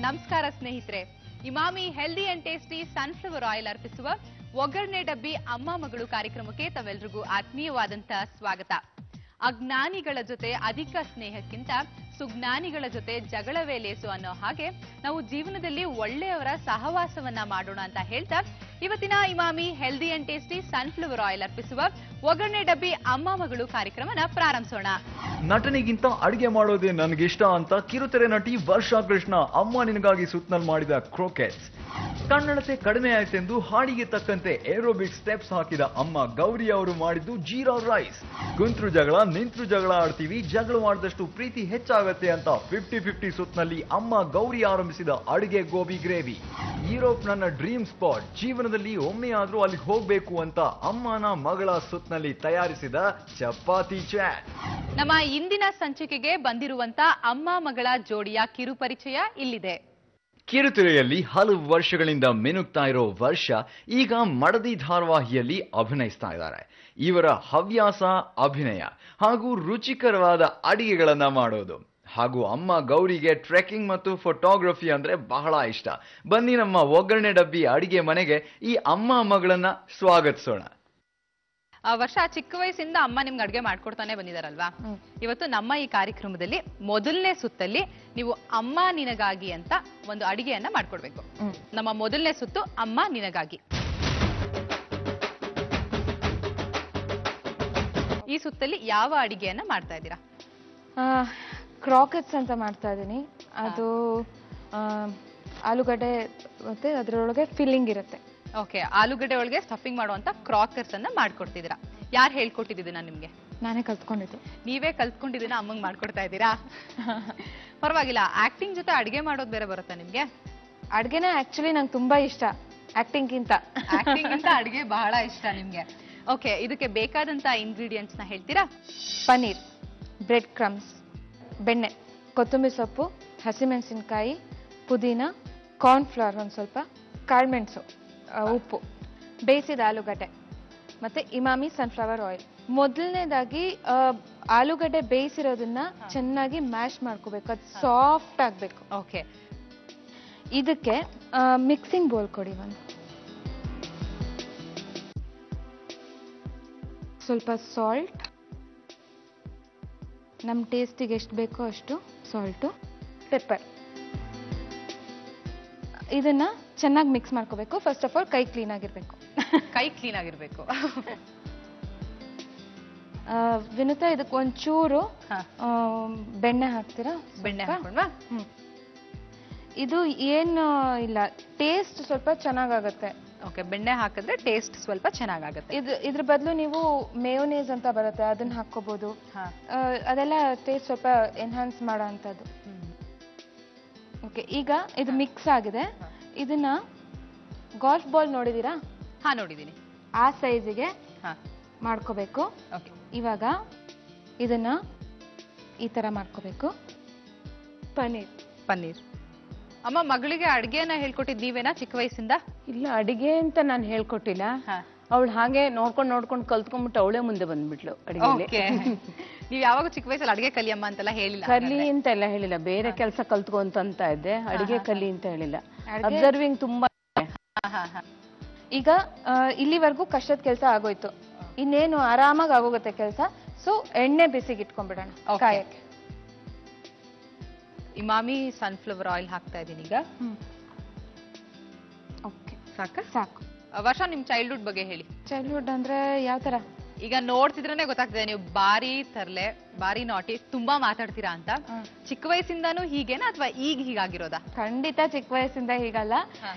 ನಮಸ್ಕಾರ ಸ್ನೇಹಿತರೆ. Emami healthy and tasty sunflower oil ಅರ್ಪಿಸುವ ಒಗ್ಗರಣೆ ಡಬ್ಬಿ ಅಮ್ಮ ಮಗಳು ಕಾರ್ಯಕ್ರಮಕ್ಕೆ ತಾವೆಲ್ಲರಿಗೂ ಆತ್ಮೀಯವಾದಂತಹ ಸ್ವಾಗತ. ಅಜ್ಞಾನಿಗಳ ಜೊತೆ ಅಧಿಕ ಸ್ನೇಹಕ್ಕಿಂತ ಸುಜ್ಞಾನಿಗಳ ಜೊತೆ ಜಗಳವೇ ಲೇಸು ಅನ್ನೋ ಹಾಗೆ ನಾವು ಜೀವನದಲ್ಲಿ ಒಳ್ಳೆಯವರ ಸಹವಾಸವನ್ನ ಮಾಡೋಣ ಅಂತ ಹೇಳ್ತಾ ಇವತ್ತಿನ Emami healthy and tasty sunflower oil ಅರ್ಪಿಸುವ ಒಗ್ಗರಣೆ ಡಬ್ಬಿ ಅಮ್ಮ ಮಗಳು ಕಾರ್ಯಕ್ರಮನ ಪ್ರಾರಂಭಿಸೋಣ. ನಟನಿಗಿಂತ ಅಡಿಗೆ ಮಾಡೋದೇ ನನಗಿಷ್ಟ ಅಂತ ಕಿರುತೆರೆ ನಟಿ ವರ್ಷಾ ಕೃಷ್ಣ ಅಮ್ಮ ನಿನಗಾಗಿ ಸುತ್ತನಲ್ಲಿ ಮಾಡಿದ ಕ್ರೋಕೆಟ್ಸ್. ಕನ್ನಡತೆ ಕಡಿಮೆ ಆಯ್ತೆಂದು ಹಾಡಿಗೆ ತಕ್ಕಂತೆ ಏರೋಬಿಕ್ ಸ್ಟೆಪ್ಸ್ ಹಾಕಿದ ಅಮ್ಮ ಗೌರಿ ಅವರು ಮಾಡಿದ್ದು ಜೀರಾ ರೈಸ್. ಕುಂತ್ರು ಜಗಳ ನಿಂತ್ರು ಜಗಳ ಆಡ್ತೀವಿ, ಜಗಳ ಮಾಡಿದಷ್ಟು ಪ್ರೀತಿ ಹೆಚ್ಚಾಗತ್ತೆ ಅಂತ 50-50 ಸುತ್ತನಲ್ಲಿ ಅಮ್ಮ ಗೌರಿ ಆರಂಭಿಸಿದ ಅಡಿಗೆ ಗೋಬಿ ಗ್ರೇವಿ. ಯುರೋಪ್ ನನ್ನ ಡ್ರೀಮ್ ಸ್ಪಾಟ್, ಜೀವನದಲ್ಲಿ ಒಮ್ಮೆಯಾದ್ರೂ ಅಲ್ಲಿಗೆ ಹೋಗ್ಬೇಕು ಅಂತ ಅಮ್ಮನ ಮಗಳ ಸುತ್ತನಲ್ಲಿ ತಯಾರಿಸಿದ ಚಪಾತಿ ಚಾಟ್. ನಮ್ಮ ಇಂದಿನ ಸಂಚಿಕೆಗೆ ಬಂದಿರುವಂತ ಅಮ್ಮ ಮಗಳ ಜೋಡಿಯ ಕಿರು ಪರಿಚಯ ಇಲ್ಲಿದೆ. ಕಿರುತೆರೆಯಲ್ಲಿ ಹಲವು ವರ್ಷಗಳಿಂದ ಮಿನುಗ್ತಾ ಇರೋ ವರ್ಷ ಈಗ ಮಡದಿ ಧಾರಾವಾಹಿಯಲ್ಲಿ ಅಭಿನಯಿಸ್ತಾ ಇದ್ದಾರೆ. ಇವರ ಹವ್ಯಾಸ ಅಭಿನಯ ಹಾಗೂ ರುಚಿಕರವಾದ ಅಡಿಗೆಗಳನ್ನ ಮಾಡೋದು. ಹಾಗೂ ಅಮ್ಮ ಗೌರಿಗೆ ಟ್ರೆಕ್ಕಿಂಗ್ ಮತ್ತು ಫೋಟೋಗ್ರಫಿ ಅಂದ್ರೆ ಬಹಳ ಇಷ್ಟ. ಬನ್ನಿ ನಮ್ಮ ಒಗ್ಗರಣೆ ಡಬ್ಬಿ ಅಡಿಗೆ ಮನೆಗೆ ಈ ಅಮ್ಮ ಮಗಳನ್ನ ಸ್ವಾಗತಿಸೋಣ. ವರ್ಷ ಚಿಕ್ಕ ವಯಸ್ಸಿಂದ ಅಮ್ಮ ನಿಮ್ಗೆ ಅಡ್ಗೆ ಮಾಡ್ಕೊಡ್ತಾನೆ ಬಂದಿದಾರಲ್ವಾ? ಇವತ್ತು ನಮ್ಮ ಈ ಕಾರ್ಯಕ್ರಮದಲ್ಲಿ ಮೊದಲನೇ ಸುತ್ತಲ್ಲಿ ನೀವು ಅಮ್ಮ ನಿನಗಾಗಿ ಅಂತ ಒಂದು ಅಡಿಗೆಯನ್ನ ಮಾಡ್ಕೊಡ್ಬೇಕು. ನಮ್ಮ ಮೊದಲನೇ ಸುತ್ತು ಅಮ್ಮ ನಿನಗಾಗಿ. ಈ ಸುತ್ತಲ್ಲಿ ಯಾವ ಅಡಿಗೆಯನ್ನ ಮಾಡ್ತಾ ಇದ್ದೀರಾ? ಕ್ರಾಕೆಟ್ಸ್ ಅಂತ ಮಾಡ್ತಾ ಇದ್ದೀನಿ. ಅದು ಆಲೂಗಡ್ಡೆ ಮತ್ತೆ ಅದರೊಳಗೆ ಫಿಲ್ಲಿಂಗ್ ಇರುತ್ತೆ. ಓಕೆ, ಆಲೂಗಡ್ಡೆ ಒಳಗೆ ಸ್ಟಫಿಂಗ್ ಮಾಡುವಂತ ಕ್ರಾಕರ್ಸ್ ಅನ್ನ ಮಾಡ್ಕೊಡ್ತಿದ್ದೀರಾ. ಯಾರು ಹೇಳ್ಕೊಟ್ಟಿದ್ದೀನ ನಿಮ್ಗೆ? ನಾನೇ ಕಲ್ತ್ಕೊಂಡಿದ್ದು. ನೀವೇ ಕಲ್ತ್ಕೊಂಡಿದ್ದೀನ ಅಮ್ಮಂಗ್ ಮಾಡ್ಕೊಡ್ತಾ ಇದ್ದೀರಾ? ಪರವಾಗಿಲ್ಲ. ಆಕ್ಟಿಂಗ್ ಜೊತೆ ಅಡಿಗೆ ಮಾಡೋದು ಬೇರೆ ಬರುತ್ತಾ ನಿಮ್ಗೆ? ಅಡ್ಗೆನ ಆಕ್ಚುಲಿ ನಂಗೆ ತುಂಬಾ ಇಷ್ಟ, ಆಕ್ಟಿಂಗ್ ಗಿಂತ ಅಡಿಗೆ ಬಹಳ ಇಷ್ಟ ನಿಮ್ಗೆ. ಓಕೆ, ಇದಕ್ಕೆ ಬೇಕಾದಂತ ಇಂಗ್ರೀಡಿಯೆಂಟ್ಸ್ ನ ಹೇಳ್ತೀರಾ? ಪನ್ನೀರ್, ಬ್ರೆಡ್ ಕ್ರಮ್ಸ್, ಬೆಣ್ಣೆ, ಕೊತ್ತಂಬರಿ ಸೊಪ್ಪು, ಹಸಿಮೆಣಸಿನ್ಕಾಯಿ, ಪುದೀನ, ಕಾರ್ನ್ಫ್ಲವರ್ ಒಂದು ಸ್ವಲ್ಪ, ಕಾಳುಮೆಣಸು, ಉಪ್ಪು, ಬೇಯಿಸಿದ ಆಲೂಗಡ್ಡೆ ಮತ್ತೆ ಇಮಾಮಿ ಸನ್ಫ್ಲವರ್ ಆಯಿಲ್. ಮೊದಲನೇದಾಗಿ ಆಲೂಗಡ್ಡೆ ಬೇಯಿಸಿರೋದನ್ನ ಚೆನ್ನಾಗಿ ಮ್ಯಾಶ್ ಮಾಡ್ಕೋಬೇಕು, ಅದು ಸಾಫ್ಟ್ ಆಗ್ಬೇಕು. ಓಕೆ, ಇದಕ್ಕೆ ಮಿಕ್ಸಿಂಗ್ ಬೌಲ್ ಕೊಡಿ. ಒಂದು ಸ್ವಲ್ಪ ಸಾಲ್ಟ್, ನಮ್ಮ ಟೇಸ್ಟಿಗೆ ಎಷ್ಟು ಬೇಕೋ ಅಷ್ಟು ಸಾಲ್ಟು, ಪೆಪ್ಪರ್. ಇದನ್ನ ಚೆನ್ನಾಗಿ ಮಿಕ್ಸ್ ಮಾಡ್ಕೋಬೇಕು. ಫಸ್ಟ್ ಆಫ್ ಆಲ್ ಕೈ ಕ್ಲೀನ್ ಆಗಿರ್ಬೇಕು. ವಿನುತಾ, ಇದಕ್ಕೆ ಒಂಚೂರು ಬೆಣ್ಣೆ ಹಾಕ್ತೀರಾ? ಬೆಣ್ಣೆ ಹಾಕೊಂಡ್ವಾ? ಇದು ಏನು ಇಲ್ಲ, ಟೇಸ್ಟ್ ಸ್ವಲ್ಪ ಚೆನ್ನಾಗಾಗತ್ತೆ. ಓಕೆ, ಬೆಣ್ಣೆ ಹಾಕಿದ್ರೆ ಟೇಸ್ಟ್ ಸ್ವಲ್ಪ ಚೆನ್ನಾಗಾಗತ್ತೆ. ಇದ್ರ ಬದಲು ನೀವು ಮೇಯೋನೇಸ್ ಅಂತ ಬರುತ್ತೆ, ಅದನ್ನ ಹಾಕೋಬಹುದು. ಅದೆಲ್ಲ ಟೇಸ್ಟ್ ಸ್ವಲ್ಪ ಎನ್ಹಾನ್ಸ್ ಮಾಡೋ ಅಂತದ್ದು. ಓಕೆ, ಈಗ ಇದು ಮಿಕ್ಸ್ ಆಗಿದೆ. ಇದನ್ನ ಗಾಲ್ಫ್ ಬಾಲ್ ನೋಡಿದೀರಾ? ಹಾ, ನೋಡಿದೀನಿ. ಆ ಸೈಜಿಗೆ ಮಾಡ್ಕೋಬೇಕು. ಇವಾಗ ಇದನ್ನ ಈ ತರ ಮಾಡ್ಕೋಬೇಕು. ಪನ್ನೀರ್. ಅಮ್ಮ, ಮಗಳಿಗೆ ಅಡ್ಗೆನ ಹೇಳ್ಕೊಟ್ಟಿದ್ ನೀವೇನಾ ಚಿಕ್ಕ ವಯಸ್ಸಿಂದ? ಇಲ್ಲ, ಅಡಿಗೆ ಅಂತ ನಾನು ಹೇಳ್ಕೊಟ್ಟಿಲ್ಲ. ಅವಳು ಹಾಗೆ ನೋಡ್ಕೊಂಡು ಕಲ್ತ್ಕೊಂಡ್ಬಿಟ್ಟು ಅವಳೇ ಮುಂದೆ ಬಂದ್ಬಿಟ್ಲು ಅಡಿಗೆಲಿ. ನೀವ್ ಯಾವಾಗ ಚಿಕ್ಕ ವಯಸ್ಸಲ್ಲಿ ಅಡಿಗೆ ಕಲಿಯಮ್ಮ ಅಂತೆಲ್ಲ ಹೇಳಿಲ್ಲ? ಕಲಿ ಅಂತೆಲ್ಲ ಹೇಳಿಲ್ಲ, ಬೇರೆ ಕೆಲಸ ಕಲ್ತ್ಕೊಂತ ಇದ್ದೆ, ಅಡಿಗೆ ಕಲಿ ಅಂತ ಹೇಳಿಲ್ಲ. ಅಬ್ಸರ್ವಿಂಗ್ ತುಂಬಾ. ಈಗ ಇಲ್ಲಿವರೆಗೂ ಕಷ್ಟದ ಕೆಲಸ ಆಗೋಯ್ತು, ಇನ್ನೇನು ಆರಾಮಾಗಿ ಆಗೋಗುತ್ತೆ ಕೆಲಸ. ಸೊ ಎಣ್ಣೆ ಬಿಸಿಗೆ ಇಟ್ಕೊಂಡ್ಬಿಡೋಣ ಕಾಯಕ್ಕೆ. ಇಮಾಮಿ ಸನ್ಫ್ಲವರ್ ಆಯಿಲ್ ಹಾಕ್ತಾ ಇದೀನಿ ಈಗ. ಓಕೆ, ಸಾಕು. ವರ್ಷ ನಿಮ್ ಚೈಲ್ಡ್ಹುಡ್ ಬಗ್ಗೆ ಹೇಳಿ. ಚೈಲ್ಡ್ಹುಡ್ ಅಂದ್ರೆ ಯಾವ ತರ? ಈಗ ನೋಡ್ತಿದ್ರೇನೆ ಗೊತ್ತಾಗ್ತದೆ ನೀವು ಬಾರಿ ನಾಟಿ, ತುಂಬಾ ಮಾತಾಡ್ತೀರಾ ಅಂತ. ಚಿಕ್ಕ ವಯಸ್ಸಿಂದಾನು ಹೀಗೇನಾ ಅಥವಾ ಈಗ ಹೀಗಾಗಿರೋದಾ? ಖಂಡಿತ ಚಿಕ್ಕ ವಯಸ್ಸಿಂದ ಹೀಗಲ್ಲ.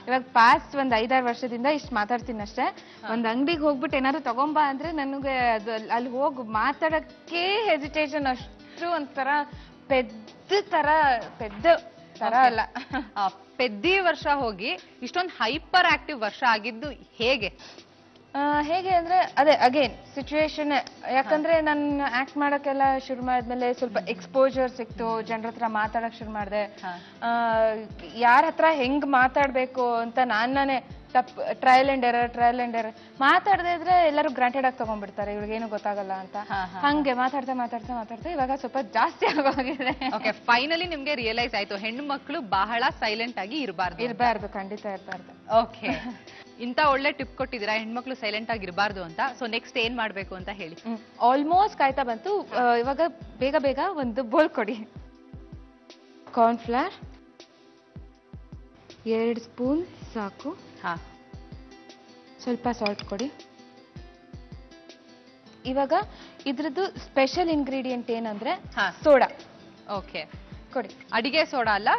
ಇವಾಗ ಪಾಸ್ಟ್ ಒಂದ್ 5-6 ವರ್ಷದಿಂದ ಇಷ್ಟು ಮಾತಾಡ್ತೀನಿ ಅಷ್ಟೇ. ಒಂದ್ ಅಂಗಡಿಗೆ ಹೋಗ್ಬಿಟ್ಟು ಏನಾದ್ರು ತಗೊಂಬಾ ಅಂದ್ರೆ ನನಗೆ ಅಲ್ಲಿ ಹೋಗಿ ಮಾತಾಡಕ್ಕೆ ಹೆಸಿಟೇಷನ್. ಅಷ್ಟು ಒಂಥರ ಪೆದ್ದ ತರ ಅಲ್ಲ, ಪೆದ್ದಿ ವರ್ಷ ಹೋಗಿ ಇಷ್ಟೊಂದು ಹೈಪರ್ ಆಕ್ಟಿವ್ ವರ್ಷ ಆಗಿದ್ದು ಹೇಗೆ ಅಂದ್ರೆ ಅದೇ ಅಗೇನ್ ಸಿಚುವೇಶನ್. ಯಾಕಂದ್ರೆ ನಾನು ಆಕ್ಟ್ ಮಾಡಕ್ಕೆಲ್ಲ ಶುರು ಮಾಡಿದ್ಮೇಲೆ ಸ್ವಲ್ಪ ಎಕ್ಸ್ಪೋಜರ್ ಸಿಕ್ತು, ಜನರ ಹತ್ರ ಮಾತಾಡಕ್ ಶುರು ಮಾಡಿದೆ. ಯಾರ ಹತ್ರ ಹೆಂಗ್ ಮಾತಾಡ್ಬೇಕು ಅಂತ ನಾನೇ ಟ್ರಯಲ್ ಅಂಡ್ ಎರರ್ ಮಾತಾಡದೇ ಇದ್ರೆ ಎಲ್ಲರೂ ಗ್ರಾಂಟೆಡ್ ಆಗಿ ತಗೊಂಡ್ಬಿಡ್ತಾರೆ, ಇವ್ಳಿಗೇನು ಗೊತ್ತಾಗಲ್ಲ ಅಂತ. ಹಂಗೆ ಮಾತಾಡ್ತಾ ಇವಾಗ ಸ್ವಲ್ಪ ಜಾಸ್ತಿ ಆಗೋಗಿದೆ. ಓಕೆ, ಫೈನಲಿ ನಿಮ್ಗೆ ರಿಯಲೈಸ್ ಆಯ್ತು ಹೆಣ್ಣು ಮಕ್ಕಳು ಬಹಳ ಸೈಲೆಂಟ್ ಆಗಿ ಇರಬಾರ್ದು, ಖಂಡಿತ ಇರಬಾರ್ದು. ಓಕೆ, ಇಂತ ಒಳ್ಳೆ ಟಿಪ್ ಕೊಟ್ಟಿದ್ದೀರಾ ಹೆಣ್ಮಕ್ಳು ಸೈಲೆಂಟ್ ಆಗಿ ಇರಬಾರ್ದು ಅಂತ. ಸೊ ನೆಕ್ಸ್ಟ್ ಏನ್ ಮಾಡ್ಬೇಕು ಅಂತ ಹೇಳಿ. ಆಲ್ಮೋಸ್ಟ್ ಕಾಯ್ತಾ ಬಂತು. ಇವಾಗ ಬೇಗ ಬೇಗ ಒಂದು ಬೋಲ್ ಕೊಡಿ. ಕಾರ್ನ್ಫ್ಲವರ್ 2 ಸ್ಪೂನ್ ಸಾಕು. ಸ್ವಲ್ಪ ಸಾಲ್ಟ್ ಕೊಡಿ. ಇವಾಗ ಇದ್ರದ್ದು ಸ್ಪೆಷಲ್ ಇಂಗ್ರೀಡಿಯೆಂಟ್ ಏನಂದ್ರೆ ಸೋಡಾ. ಓಕೆ, ಕೊಡಿ. ಅಡಿಗೆ ಸೋಡಾ ಅಲ್ಲ,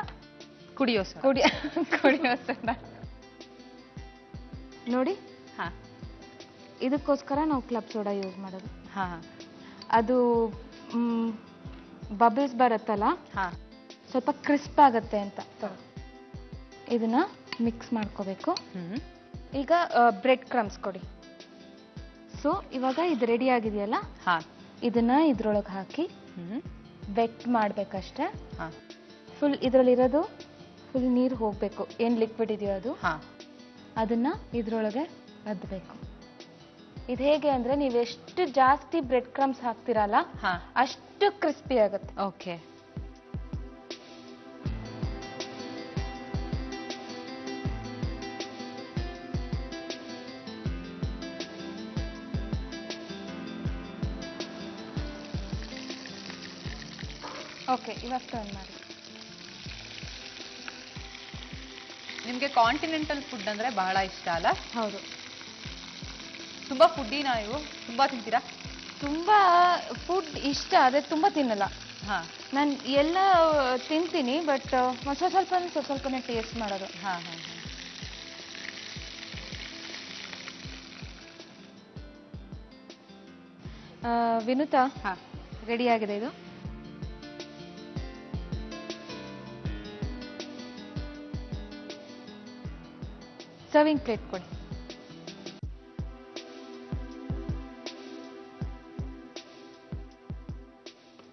ಕುಡಿಯೋ ಸೋಡಾ ನೋಡಿ. ಇದಕ್ಕೋಸ್ಕರ ನಾವು ಕ್ಲಬ್ ಸೋಡಾ ಯೂಸ್ ಮಾಡೋದು. ಅದು ಬಬಲ್ಸ್ ಬರುತ್ತಲ್ಲ, ಸ್ವಲ್ಪ ಕ್ರಿಸ್ಪ್ ಆಗತ್ತೆ ಅಂತ. ಇದನ್ನ ಮಿಕ್ಸ್ ಮಾಡ್ಕೋಬೇಕು. ಈಗ ಬ್ರೆಡ್ ಕ್ರಮ್ಸ್ ಕೊಡಿ. ಸೊ ಇವಾಗ ಇದು ರೆಡಿ ಆಗಿದೆಯಲ್ಲ, ಇದನ್ನ ಇದ್ರೊಳಗೆ ಹಾಕಿ ವೆಟ್ ಮಾಡ್ಬೇಕಷ್ಟೆ. ಫುಲ್ ಇದ್ರಲ್ಲಿರೋದು ಫುಲ್ ನೀರು ಹೋಗ್ಬೇಕು, ಏನ್ ಲಿಕ್ವಿಡ್ ಇದೆಯೋ ಅದು, ಅದನ್ನ ಇದ್ರೊಳಗೆ ಅದ್ಬೇಕು. ಇದು ಹೇಗೆ ಅಂದ್ರೆ ನೀವು ಎಷ್ಟು ಜಾಸ್ತಿ ಬ್ರೆಡ್ ಕ್ರಮ್ಸ್ ಹಾಕ್ತಿರಲ್ಲ ಅಷ್ಟು ಕ್ರಿಸ್ಪಿ ಆಗುತ್ತೆ. ಓಕೆ, ಓಕೆ, ಇವಾಗ ಟರ್ನ್ ಮಾಡಿ. ನಿಮ್ಗೆ ಕಾಂಟಿನೆಂಟಲ್ ಫುಡ್ ಅಂದ್ರೆ ಬಹಳ ಇಷ್ಟ ಅಲ್ಲ? ಹೌದು. ತುಂಬಾ ಫುಡ್ಡಿನ ನೀವು? ತುಂಬಾ ತಿಂತೀರಾ? ತುಂಬಾ ಫುಡ್ ಇಷ್ಟ, ಅದೇ ತುಂಬಾ ತಿನ್ನಲ್ಲ. ನಾನು ಎಲ್ಲ ತಿಂತೀನಿ, ಬಟ್ ಸ್ವಲ್ಪನೇ ಟೇಸ್ಟ್ ಮಾಡೋದು. ವಿನುತಾ, ರೆಡಿ ಆಗಿದೆ ಇದು. ಸರ್ವಿಂಗ್ ಪ್ಲೇಟ್ ಕೊಡಿ.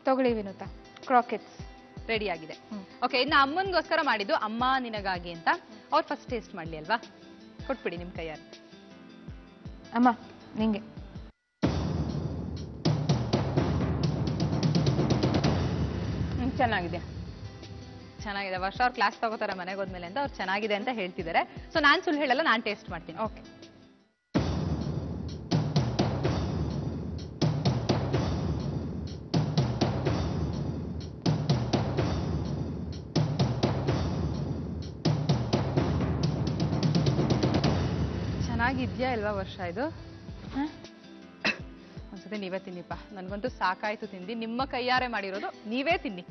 ತಗೊಳ್ಳಿ ವಿನುತಾ, ಕ್ರಾಕೆಟ್ಸ್ ರೆಡಿ ಆಗಿದೆ. ಓಕೆ, ಇನ್ನು ಅಮ್ಮನಿಗೋಸ್ಕರ ಮಾಡಿದ್ದು ಅಮ್ಮ ನಿನಗಾಗಿ ಅಂತ. ಅವ್ರು ಫಸ್ಟ್ ಟೇಸ್ಟ್ ಮಾಡ್ಲಿ ಅಲ್ವಾ? ಕೊಟ್ಬಿಡಿ ನಿಮ್ ಕೈಯಾರ. ಅಮ್ಮ ನಿಂಗೆ. ಚೆನ್ನಾಗಿದೆ. ವರ್ಷ ಅವ್ರು ಕ್ಲಾಸ್ ತಗೋತಾರೆ ಮನೆಗೆ ಹೋದ್ಮೇಲೆ ಅಂತ. ಅವ್ರು ಚೆನ್ನಾಗಿದೆ ಅಂತ ಹೇಳ್ತಿದ್ದಾರೆ. ಸೊ ನಾನ್ ಸುಳ್ಳು ಹೇಳಲ್ಲ, ನಾನ್ ಟೇಸ್ಟ್ ಮಾಡ್ತೀನಿ. ಓಕೆ, ಚೆನ್ನಾಗಿದ್ಯಾ ಇಲ್ವಾ ವರ್ಷ ಇದು? ಒಂದ್ಸತಿ ನೀವೇ ತಿನ್ನಿಪ್ಪ, ನನ್ಗಂತೂ ಸಾಕಾಯ್ತು ತಿಂದಿ. ನಿಮ್ಮ ಕೈಯಾರೆ ಮಾಡಿರೋದು ನೀವೇ ತಿನ್ನಿ.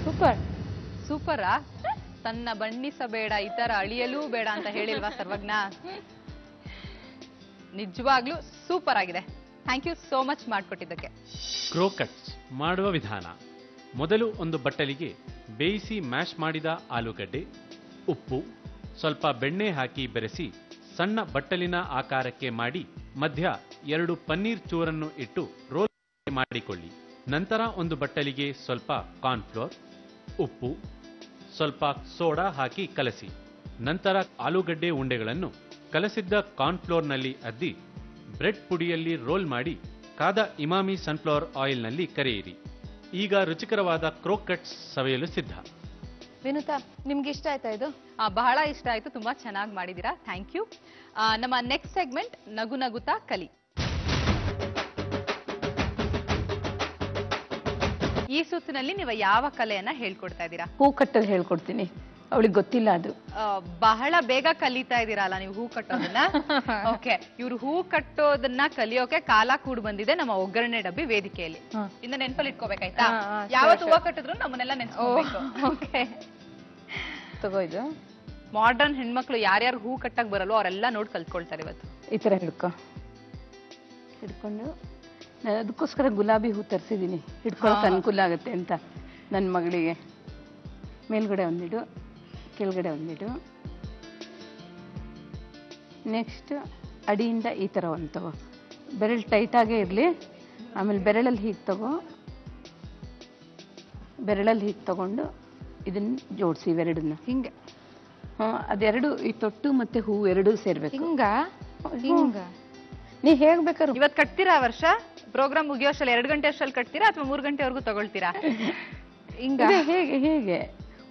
ಸೂಪರ್. ಸೂಪರಾ? ತನ್ನ ಬಣ್ಣಿಸಬೇಡ ಇತರ ಅಳಿಯಲೂ ಬೇಡ ಅಂತ ಹೇಳಿಲ್ವಾ ಸರ್ವಜ್ಞ? ನಿಜವಾಗ್ಲೂ ಸೂಪರ್ ಆಗಿದೆ. ಥ್ಯಾಂಕ್ ಯು ಸೋ ಮಚ್ ಮಾಡಿಕೊಟ್ಟಿದ್ದಕ್ಕೆ. ಕ್ರೋಕಟ್ಸ್ ಮಾಡುವ ವಿಧಾನ: ಮೊದಲು ಒಂದು ಬಟ್ಟಲಿಗೆ ಬೇಯಿಸಿ ಮ್ಯಾಶ್ ಮಾಡಿದ ಆಲೂಗಡ್ಡೆ, ಉಪ್ಪು, ಸ್ವಲ್ಪ ಬೆಣ್ಣೆ ಹಾಕಿ ಬೆರೆಸಿ ಸಣ್ಣ ಬಟ್ಟಲಿನ ಆಕಾರಕ್ಕೆ ಮಾಡಿ ಮಧ್ಯ 2 ಪನ್ನೀರ್ ಚೂರನ್ನು ಇಟ್ಟು ರೋಲ್ ಮಾಡಿಕೊಳ್ಳಿ. ನಂತರ ಒಂದು ಬಟ್ಟಲಿಗೆ ಸ್ವಲ್ಪ ಕಾರ್ನ್ಫ್ಲೋರ್, ಉಪ್ಪು, ಸ್ವಲ್ಪ ಸೋಡಾ ಹಾಕಿ ಕಲಸಿ. ನಂತರ ಆಲೂಗಡ್ಡೆ ಉಂಡೆಗಳನ್ನು ಕಲಸಿದ್ದ ಕಾರ್ನ್ಫ್ಲೋರ್ನಲ್ಲಿ ಅದ್ದಿ ಬ್ರೆಡ್ ಪುಡಿಯಲ್ಲಿ ರೋಲ್ ಮಾಡಿ ಕಾದ ಇಮಾಮಿ ಸನ್ಫ್ಲವರ್ ಆಯಿಲ್ನಲ್ಲಿ ಕರೆಯಿರಿ. ಈಗ ರುಚಿಕರವಾದ ಕ್ರೋಕಟ್ಸ್ ಸವಿಯಲು ಸಿದ್ಧ. ವಿನುತಾ, ನಿಮ್ಗೆ ಇಷ್ಟ ಆಯ್ತಾ ಇದು? ಬಹಳ ಇಷ್ಟ ಆಯ್ತು, ತುಂಬಾ ಚೆನ್ನಾಗಿ ಮಾಡಿದೀರಾ. Thank you. ನಮ್ಮ ನೆಕ್ಸ್ಟ್ ಸೆಗ್ಮೆಂಟ್ ನಗು ನಗುತ್ತಾ ಕಲಿ. ಈ ಸುತ್ತಿನಲ್ಲಿ ನೀವು ಯಾವ ಕಲೆಯನ್ನ ಹೇಳ್ಕೊಡ್ತಾ ಇದ್ದೀರಾ? ಹೂ ಕಟ್ಟೋದು ಹೇಳ್ಕೊಡ್ತೀನಿ. ಅವಳಿಗೆ ಗೊತ್ತಿಲ್ಲ ಅದು. ಬಹಳ ಬೇಗ ಕಲಿತಾ ಇದ್ದೀರಲ್ಲ ನೀವು ಹೂ ಕಟ್ಟೋದನ್ನ. ಓಕೆ, ಇವ್ರು ಹೂ ಕಟ್ಟೋದನ್ನ ಕಲಿಯೋಕೆ ಕಾಲ ಕೂಡ್ ಬಂದಿದೆ ನಮ್ಮ ಒಗ್ಗರಣೆ ಡಬ್ಬಿ ವೇದಿಕೆಯಲ್ಲಿ. ಇನ್ನ ನೆನಪಲ್ಲಿ ಇಟ್ಕೋಬೇಕಾಯ್ತಾ? ಯಾವತ್ತು ಹೂವ ಕಟ್ಟಿದ್ರು ನಮ್ಮನ್ನೆಲ್ಲ ನೆನ್ಸ್ಕೋಬೇಕು. ಓಕೆ, ತಗೋ ಇದು. ಮಾಡರ್ನ್ ಹೆಣ್ಮಕ್ಳು ಯಾರ್ಯಾರು ಹೂ ಕಟ್ಟಕ್ ಬರಲ್ವೋ ಅವರೆಲ್ಲ ನೋಡಿ ಕಲ್ತ್ಕೊಳ್ತಾರೆ ಇವತ್ತು. ಈ ತರ ಹಿಡ್ಕೊಂಡು ನಾನು ಅದಕ್ಕೋಸ್ಕರ ಗುಲಾಬಿ ಹೂ ತರಿಸಿದ್ದೀನಿ, ಹಿಡ್ಕೊಳಕ್ಕೆ ಅನುಕೂಲ ಆಗುತ್ತೆ ಅಂತ. ನನ್ನ ಮಗಳಿಗೆ ಮೇಲ್ಗಡೆ ಒಂದಿಡು, ಕೆಳಗಡೆ ಒಂದಿಡು. ನೆಕ್ಸ್ಟ್ ಅಡಿಯಿಂದ ಈ ಥರ ಒಂದು ತಗೋ, ಬೆರಳು ಟೈಟಾಗೇ ಇರಲಿ. ಆಮೇಲೆ ಬೆರಳಲ್ಲಿ ಹೀಗೆ ತಗೋ, ಬೆರಳಲ್ಲಿ ಹೀಗೆ ತಗೊಂಡು ಇದನ್ನ ಜೋಡಿಸಿ ಇವೆರಡನ್ನ. ಹಿಂಗೆ ಅದೆರಡು ಈ ತೊಟ್ಟು ಮತ್ತೆ ಹೂ ಎರಡೂ ಸೇರ್ಬೇಕು. ಹಿಂಗ ಹಿಂಗ ನೀ ಹೇಳ್ಬೇಕಾರು ಇವತ್ ಕಟ್ತೀರಾ ವರ್ಷ? ಪ್ರೋಗ್ರಾಮ್ ಮುಗಿಯೋಷ್ಟಲ್ಲಿ 2 ಗಂಟೆ ಅಷ್ಟಲ್ಲಿ ಕಟ್ತೀರಾ ಅಥವಾ 3 ಗಂಟೆವರೆಗೂ ತಗೊಳ್ತೀರಾ? ಹಿಂಗ ಹೇಗೆ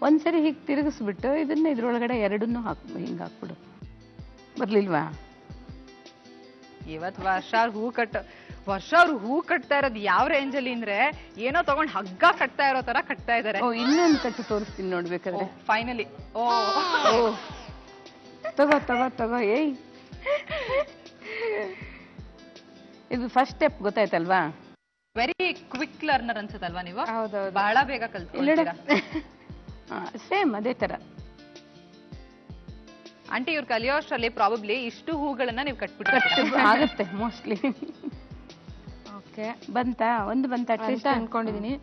ಒಂದ್ಸರಿ ಹೀಗೆ ತಿರುಗಿಸ್ಬಿಟ್ಟು ಇದನ್ನ ಇದ್ರೊಳಗಡೆ ಎರಡನ್ನೂ ಹಿಂಗೆ ಹಾಕ್ಬಿಡು. ಬರ್ಲಿಲ್ವಾ? ಇವತ್ ವರ್ಷ ಅವ್ರು ಹೂ ಕಟ್ತಾ ಇರೋದು ಯಾವ ರೇಂಜ್ ಅಲ್ಲಿ ಅಂದ್ರೆ ಏನೋ ತಗೊಂಡ್ ಹಗ್ಗ ಕಟ್ತಾ ಇರೋ ತರ ಕಟ್ತಾ ಇದಾರೆ. ಇನ್ನೊಂದು ಕಟ್ಟು ತೋರಿಸ್ತೀನಿ ನೋಡ್ಬೇಕಾದ್ರೆ. ಫೈನಲಿ ತಗೋ ಏಯ್, ಇದು ಫಸ್ಟ್ ಸ್ಟೆಪ್ ಗೊತ್ತಾಯ್ತಲ್ವಾ? ವೆರಿ ಕ್ವಿಕ್ ಲರ್ನರ್ ಅನ್ಸುತ್ತಲ್ವಾ ನೀವು? ಹೌದೌದು. ಬಹಳ ಬೇಗ ಕಲ್ತ್ಕೊಳ್ತೀರಾ. ಸೇಮ್ ಅದೇ ತರ. ಆಂಟಿ ಇವ್ರು ಕಲಿಯೋಷ್ಟ್ರಲ್ಲಿ ಪ್ರಾಬಬ್ಲಿ ಇಷ್ಟು ಹೂಗಳನ್ನ ನೀವು ಕಟ್ಬಿಟ್ಟು ಆಗುತ್ತೆ ಮೋಸ್ಟ್ಲಿ. ಓಕೆ, ಬಂತಾ? ಒಂದು ಬಂತ ಅಂತ ಅನ್ಕೊಂಡಿದೀನಿ.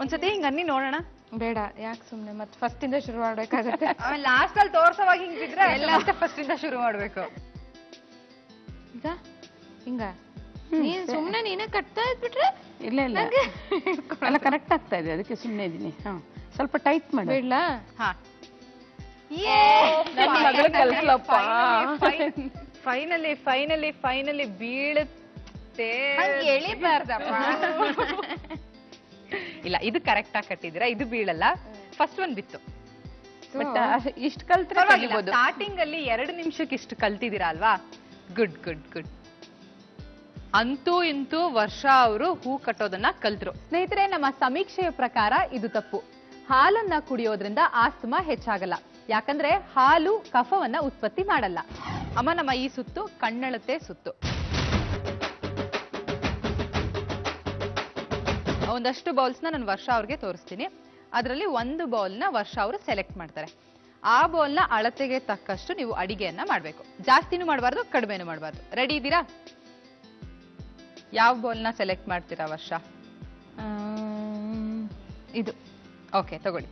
ಒಂದ್ಸತಿ ಹಿಂಗ ಅನ್ನಿ ನೋಡೋಣ. ಬೇಡ, ಯಾಕೆ ಸುಮ್ನೆ ಮತ್ತೆ ಫಸ್ಟ್ ಇಂದ ಶುರು ಮಾಡ್ಬೇಕಾಗತ್ತೆ. ಲಾಸ್ಟ್ ಅಲ್ಲಿ ತೋರ್ಸೋವಾಗ ಹಿಂಗಿದ್ರೆ ಎಲ್ಲ ಫಸ್ಟ್ ಇಂದ ಶುರು ಮಾಡ್ಬೇಕು. ಈಗ ಹಿಂಗ ನೀನ್ ಸುಮ್ನೆ ನೀನೇ ಕಟ್ತಾ ಇದ್ಬಿಟ್ರೆ ಇಲ್ಲ ಎಲ್ಲ ಕರೆಕ್ಟ್ ಆಗ್ತಾ ಇದೆ, ಅದಕ್ಕೆ ಸುಮ್ಮನೆ ಇದೀನಿ. ಸ್ವಲ್ಪ ಟೈಟ್ ಮಾಡಿ ಬಿಡ್ಲಾ? ಹಾ, ಫೈನಲಿ ಬೀಳುತ್ತೆ. ಎಳಿಬಾರ್ದಪ್ಪ. ಇಲ್ಲ, ಇದು ಕರೆಕ್ಟ್ ಆಗಿ ಕಟ್ಟಿದ್ದೀರಾ, ಇದು ಬೀಳಲ್ಲ. ಫಸ್ಟ್ ಒನ್ ಬಿತ್ತು. ಇಷ್ಟು ಕಲ್ತ್ರೆ ಸ್ಟಾರ್ಟಿಂಗ್ ಅಲ್ಲಿ 2 ನಿಮಿಷಕ್ಕೆ ಇಷ್ಟು ಕಲ್ತಿದ್ದೀರಾ ಅಲ್ವಾ? Good good good. ಅಂತೂ ಇಂತೂ ವರ್ಷ ಅವರು ಹೂ ಕಟ್ಟೋದನ್ನ ಕಲ್ತ್ರು. ಸ್ನೇಹಿತರೆ, ನಮ್ಮ ಸಮೀಕ್ಷೆಯ ಪ್ರಕಾರ ಇದು ತಪ್ಪು. ಹಾಲನ್ನ ಕುಡಿಯೋದ್ರಿಂದ ಆಸ್ತಮಾ ಹೆಚ್ಚಾಗಲ್ಲ, ಯಾಕಂದ್ರೆ ಹಾಲು ಕಫವನ್ನ ಉತ್ಪತ್ತಿ ಮಾಡಲ್ಲ. ಅಮ್ಮ, ನಮ್ಮ ಈ ಸುತ್ತು ಕಣ್ಣಳತೆ ಸುತ್ತು. ಒಂದಷ್ಟು ಬೌಲ್ಸ್ನ ನಾನು ವರ್ಷ ಅವ್ರಿಗೆ ತೋರಿಸ್ತೀನಿ. ಅದರಲ್ಲಿ ಒಂದು ಬೌಲ್ನ ವರ್ಷ ಅವರು ಸೆಲೆಕ್ಟ್ ಮಾಡ್ತಾರೆ. ಆ ಬೌಲ್ನ ಅಳತೆಗೆ ತಕ್ಕಷ್ಟು ನೀವು ಅಡಿಗೆಯನ್ನ ಮಾಡಬೇಕು. ಜಾಸ್ತಿನೂ ಮಾಡಬಾರ್ದು, ಕಡಿಮೆನೂ ಮಾಡಬಾರ್ದು. ರೆಡಿ ಇದ್ದೀರಾ? ಯಾವ ಬೌಲ್ನ ಸೆಲೆಕ್ಟ್ ಮಾಡ್ತೀರಾ ವರ್ಷ? ಇದು. ಓಕೆ, ತಗೊಳ್ಳಿ.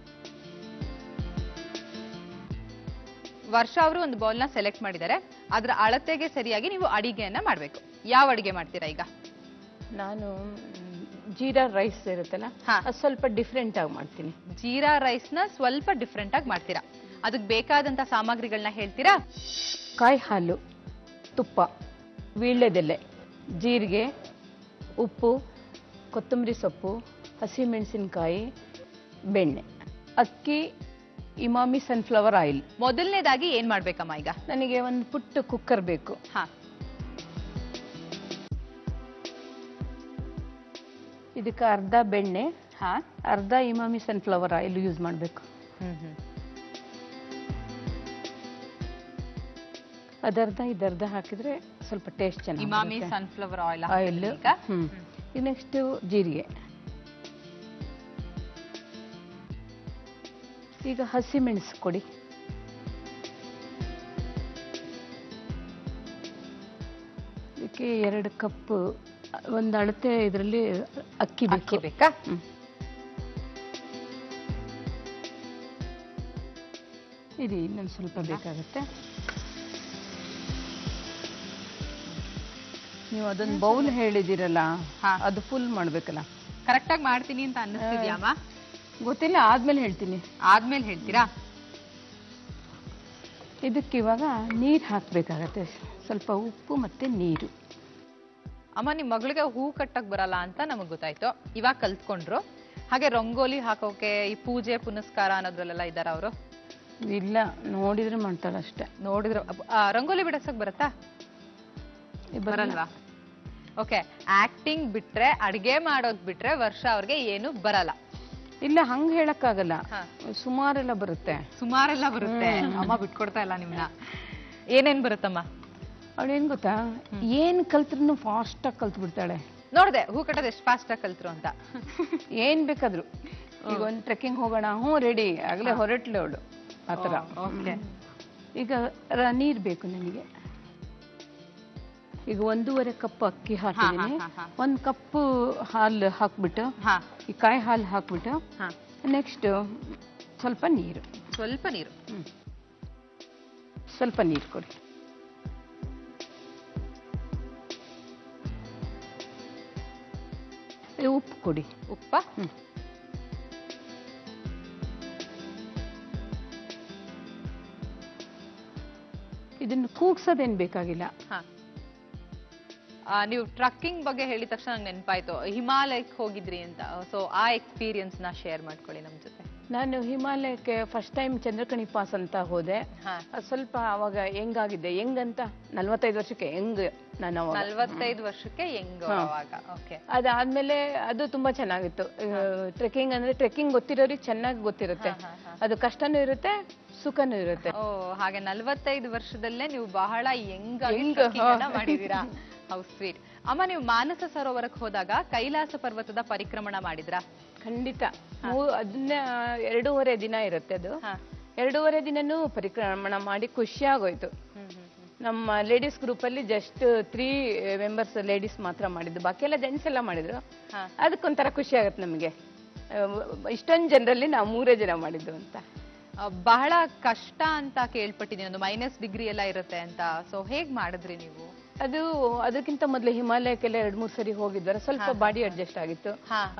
ವರ್ಷ ಅವರು ಒಂದು ಬೌಲ್ನ ಸೆಲೆಕ್ಟ್ ಮಾಡಿದ್ದಾರೆ. ಅದರ ಅಳತೆಗೆ ಸರಿಯಾಗಿ ನೀವು ಅಡಿಗೆಯನ್ನ ಮಾಡಬೇಕು. ಯಾವ ಅಡಿಗೆ ಮಾಡ್ತೀರಾ ಈಗ? ನಾನು ಜೀರಾ ರೈಸ್ ಇರುತ್ತಲ್ಲ, ಅದು ಸ್ವಲ್ಪ ಡಿಫ್ರೆಂಟ್ ಆಗಿ ಮಾಡ್ತೀನಿ. ಜೀರಾ ರೈಸ್ನ ಸ್ವಲ್ಪ ಡಿಫ್ರೆಂಟ್ ಆಗಿ ಮಾಡ್ತೀರಾ. ಅದಕ್ಕೆ ಬೇಕಾದಂತ ಸಾಮಗ್ರಿಗಳನ್ನ ಹೇಳ್ತೀರಾ? ಕಾಯಿ ಹಾಲು, ತುಪ್ಪ, ವೀಳ್ಯದೆಲೆ, ಜೀರಿಗೆ, ಉಪ್ಪು, ಕೊತ್ತಂಬರಿ ಸೊಪ್ಪು, ಹಸಿಮೆಣಸಿನಕಾಯಿ, ಬೆಣ್ಣೆ, ಅಕ್ಕಿ, ಇಮಾಮಿ ಸನ್ಫ್ಲವರ್ ಆಯಿಲ್. ಮೊದಲನೇದಾಗಿ ಏನ್ ಮಾಡ್ಬೇಕಮ್ಮ ಈಗ? ನನಗೆ ಒಂದು ಪುಟ್ಟ ಕುಕ್ಕರ್ ಬೇಕು. ಇದಕ್ಕೆ ಅರ್ಧ ಬೆಣ್ಣೆ, ಅರ್ಧ ಇಮಾಮಿ ಸನ್ಫ್ಲವರ್ ಆಯಿಲ್ ಯೂಸ್ ಮಾಡಬೇಕು. ಅದರ್ಧ ಇದರ್ಧ ಹಾಕಿದ್ರೆ ಸ್ವಲ್ಪ ಟೇಸ್ಟ್ ಚೆನ್ನಾಗಿ. Emami sunflower oil. ಈಗ ನೆಕ್ಸ್ಟ್ ಜೀರಿಗೆ. ಈಗ ಹಸಿ ಮೆಣಸು ಕೊಡಿ. ಇದಕ್ಕೆ 2 ಕಪ್ ಒಂದು ಅಳತೆ ಇದರಲ್ಲಿ ಅಕ್ಕಿ ಬೇಕಾ? ಇರಿ, ಇನ್ನೊಂದು ಸ್ವಲ್ಪ ಬೇಕಾಗುತ್ತೆ. ನೀವು ಅದೊಂದು ಬೌಲ್ ಹೇಳಿದಿರಲ್ಲ, ಅದು ಫುಲ್ ಮಾಡ್ಬೇಕಲ್ಲ. ಕರೆಕ್ಟ್ ಆಗಿ ಮಾಡ್ತೀನಿ ಅಂತ ಅನ್ನಿಸ್ತಿದ್ಯಾಮ? ಗೊತ್ತಿಲ್ಲ, ಆದ್ಮೇಲೆ ಹೇಳ್ತೀನಿ. ಆದ್ಮೇಲೆ ಹೇಳ್ತೀರಾ? ಇದಕ್ಕೆ ಇವಾಗ ನೀರು ಹಾಕ್ಬೇಕಾಗತ್ತೆ, ಸ್ವಲ್ಪ ಉಪ್ಪು ಮತ್ತೆ ನೀರು. ಅಮ್ಮ, ನಿಮ್ ಮಗಳಿಗೆ ಹೂ ಕಟ್ಟಕ್ ಬರಲ್ಲ ಅಂತ ನಮಗ್ ಗೊತ್ತಾಯ್ತು, ಇವಾಗ ಕಲ್ತ್ಕೊಂಡ್ರು. ಹಾಗೆ ರಂಗೋಲಿ ಹಾಕೋಕೆ, ಈ ಪೂಜೆ ಪುನಸ್ಕಾರ ಅನ್ನೋದ್ರಲ್ಲೆಲ್ಲ ಇದ್ದಾರ ಅವರು? ಇಲ್ಲ, ನೋಡಿದ್ರೆ ಮಾಡ್ತಾಳ ಅಷ್ಟೇ. ನೋಡಿದ್ರೆ ರಂಗೋಲಿ ಬಿಡಸಕ್ ಬರತ್ತಾ? ಬರಲ್ವಾ? ಓಕೆ, ಆಕ್ಟಿಂಗ್ ಬಿಟ್ರೆ, ಅಡ್ಗೆ ಮಾಡೋದ್ ಬಿಟ್ರೆ ವರ್ಷ ಅವ್ರಿಗೆ ಏನು ಬರಲ್ಲ. ಇಲ್ಲ, ಹಂಗ್ ಹೇಳಕ್ಕಾಗಲ್ಲ, ಸುಮಾರೆಲ್ಲ ಬರುತ್ತೆ. ಸುಮಾರೆಲ್ಲ ಬರುತ್ತೆ. ಅಮ್ಮ ಬಿಟ್ಕೊಡ್ತಾ ಇಲ್ಲ ನಿಮ್ನ. ಏನೇನ್ ಬರುತ್ತಮ್ಮ? ಅವಳೇನ್ ಗೊತ್ತಾ, ಏನ್ ಕಲ್ತ್ರು ಫಾಸ್ಟ್ ಆಗಿ ಕಲ್ತ್ ಬಿಡ್ತಾಳೆ. ನೋಡ್ದೆ ಹೂ ಕಟ್ಟೋದು ಎಷ್ಟು ಫಾಸ್ಟ್ ಆಗಿ ಕಲ್ತ್ರು ಅಂತ. ಏನ್ ಬೇಕಾದ್ರು. ಈಗ ಒಂದ್ ಟ್ರೆಕ್ಕಿಂಗ್ ಹೋಗೋಣ, ರೆಡಿ ಆಗ್ಲೇ ಹೊರಟ್ಲೆ ಅವಳು, ಆತರ. ಈಗ ನೀರ್ ಬೇಕು ನನಗೆ. ಈಗ 1.5 ಕಪ್ ಅಕ್ಕಿ ಹಾಕಿದ್ದೀನಿ. 1 ಕಪ್ ಹಾಲು ಹಾಕ್ಬಿಟ್ಟು, ಈ ಕಾಯಿ ಹಾಲು ಹಾಕ್ಬಿಟ್ಟು, ನೆಕ್ಸ್ಟ್ ಸ್ವಲ್ಪ ನೀರು. ಸ್ವಲ್ಪ ನೀರು. ಸ್ವಲ್ಪ ನೀರು ಕೊಡಿ. ಉಪ್ಪು ಕೊಡಿ. ಉಪ್ಪ? ಇದನ್ನು ಕೂಗ್ಸೋದೇನ್ ಬೇಕಾಗಿಲ್ಲ. ಹಾ. ನೀವು ಟ್ರಕ್ಕಿಂಗ್ ಬಗ್ಗೆ ಹೇಳಿದ ತಕ್ಷಣ ನಂಗೆ ನೆನಪಾಯ್ತು, ಹಿಮಾಲಯಕ್ಕೆ ಹೋಗಿದ್ರಿ ಅಂತ. ಸೊ ಆ ಎಕ್ಸ್ಪೀರಿಯನ್ಸ್ ನ ಶೇರ್ ಮಾಡ್ಕೊಳ್ಳಿ ನಮ್ ಜೊತೆ. ನಾನು ಹಿಮಾಲಯಕ್ಕೆ ಫಸ್ಟ್ ಟೈಮ್ ಚಂದ್ರಕಣಿ ಪಾಸ್ ಅಂತ ಹೋದೆ. ಹಾ. ಅದು ಸ್ವಲ್ಪ ಅವಾಗ ಹೆಂಗಾಗಿದ್ದೆ, ಹೆಂಗಂತ 45 ವರ್ಷಕ್ಕೆ ಹೆಂಗ್ ನಾನು ಅವಾಗ 45 ವರ್ಷಕ್ಕೆ ಹೆಂಗ್ ಅವಾಗ. ಓಕೆ. ಅದಾದ್ಮೇಲೆ ಅದು ತುಂಬಾ ಚೆನ್ನಾಗಿತ್ತು. ಟ್ರೆಕ್ಕಿಂಗ್ ಅಂದ್ರೆ ಟ್ರೆಕ್ಕಿಂಗ್ ಗೊತ್ತಿರೋರಿಗೆ ಚೆನ್ನಾಗಿ ಗೊತ್ತಿರುತ್ತೆ. ಅದು ಕಷ್ಟನೂ ಇರುತ್ತೆ, ಸುಖನೂ ಇರುತ್ತೆ. ಓ, ಹಾಗೆ 45 ವರ್ಷದಲ್ಲೇ ನೀವು ಬಹಳ ಹೆಂಗ್ ಮಾಡಿದೀರಾ. How sweet. ಅಮ್ಮ, ನೀವು ಮಾನಸ ಸರೋವರಕ್ಕೆ ಹೋದಾಗ ಕೈಲಾಸ ಪರ್ವತದ ಪರಿಕ್ರಮಣ ಮಾಡಿದ್ರಾ? ಖಂಡಿತ. ಅದನ್ನ 2.5 ದಿನ ಇರುತ್ತೆ ಅದು. 2.5 ದಿನನೂ ಪರಿಕ್ರಮಣ ಮಾಡಿ ಖುಷಿಯಾಗೋಯ್ತು. ನಮ್ಮ ಲೇಡೀಸ್ ಗ್ರೂಪ್ ಅಲ್ಲಿ ಜಸ್ಟ್ 3 ಮೆಂಬರ್ಸ್ ಲೇಡೀಸ್ ಮಾತ್ರ ಮಾಡಿದ್ದು, ಬಾಕಿ ಎಲ್ಲ ಜೆಂಟ್ಸ್ ಎಲ್ಲ ಮಾಡಿದ್ರು. ಅದಕ್ಕೊಂಥರ ಖುಷಿ ಆಗತ್ತೆ ನಮ್ಗೆ. ಇಷ್ಟೊಂದು ಜನರಲ್ಲಿ ನಾವು 3 ಜನ ಮಾಡಿದ್ದು ಅಂತ. ಬಹಳ ಕಷ್ಟ ಅಂತ ಕೇಳ್ಪಟ್ಟಿದ್ದೀನಿ, ಒಂದು -ಡಿಗ್ರಿ ಎಲ್ಲ ಇರುತ್ತೆ ಅಂತ. ಸೊ ಹೇಗ್ ಮಾಡಿದ್ರಿ ನೀವು? ಅದು ಅದಕ್ಕಿಂತ ಮೊದಲು ಹಿಮಾಲಯಕ್ಕೆಲ್ಲ 2-3 ಸರಿ ಹೋಗಿದ್ದಾರೆ. ಸ್ವಲ್ಪ ಬಾಡಿ ಅಡ್ಜಸ್ಟ್ ಆಗಿತ್ತು.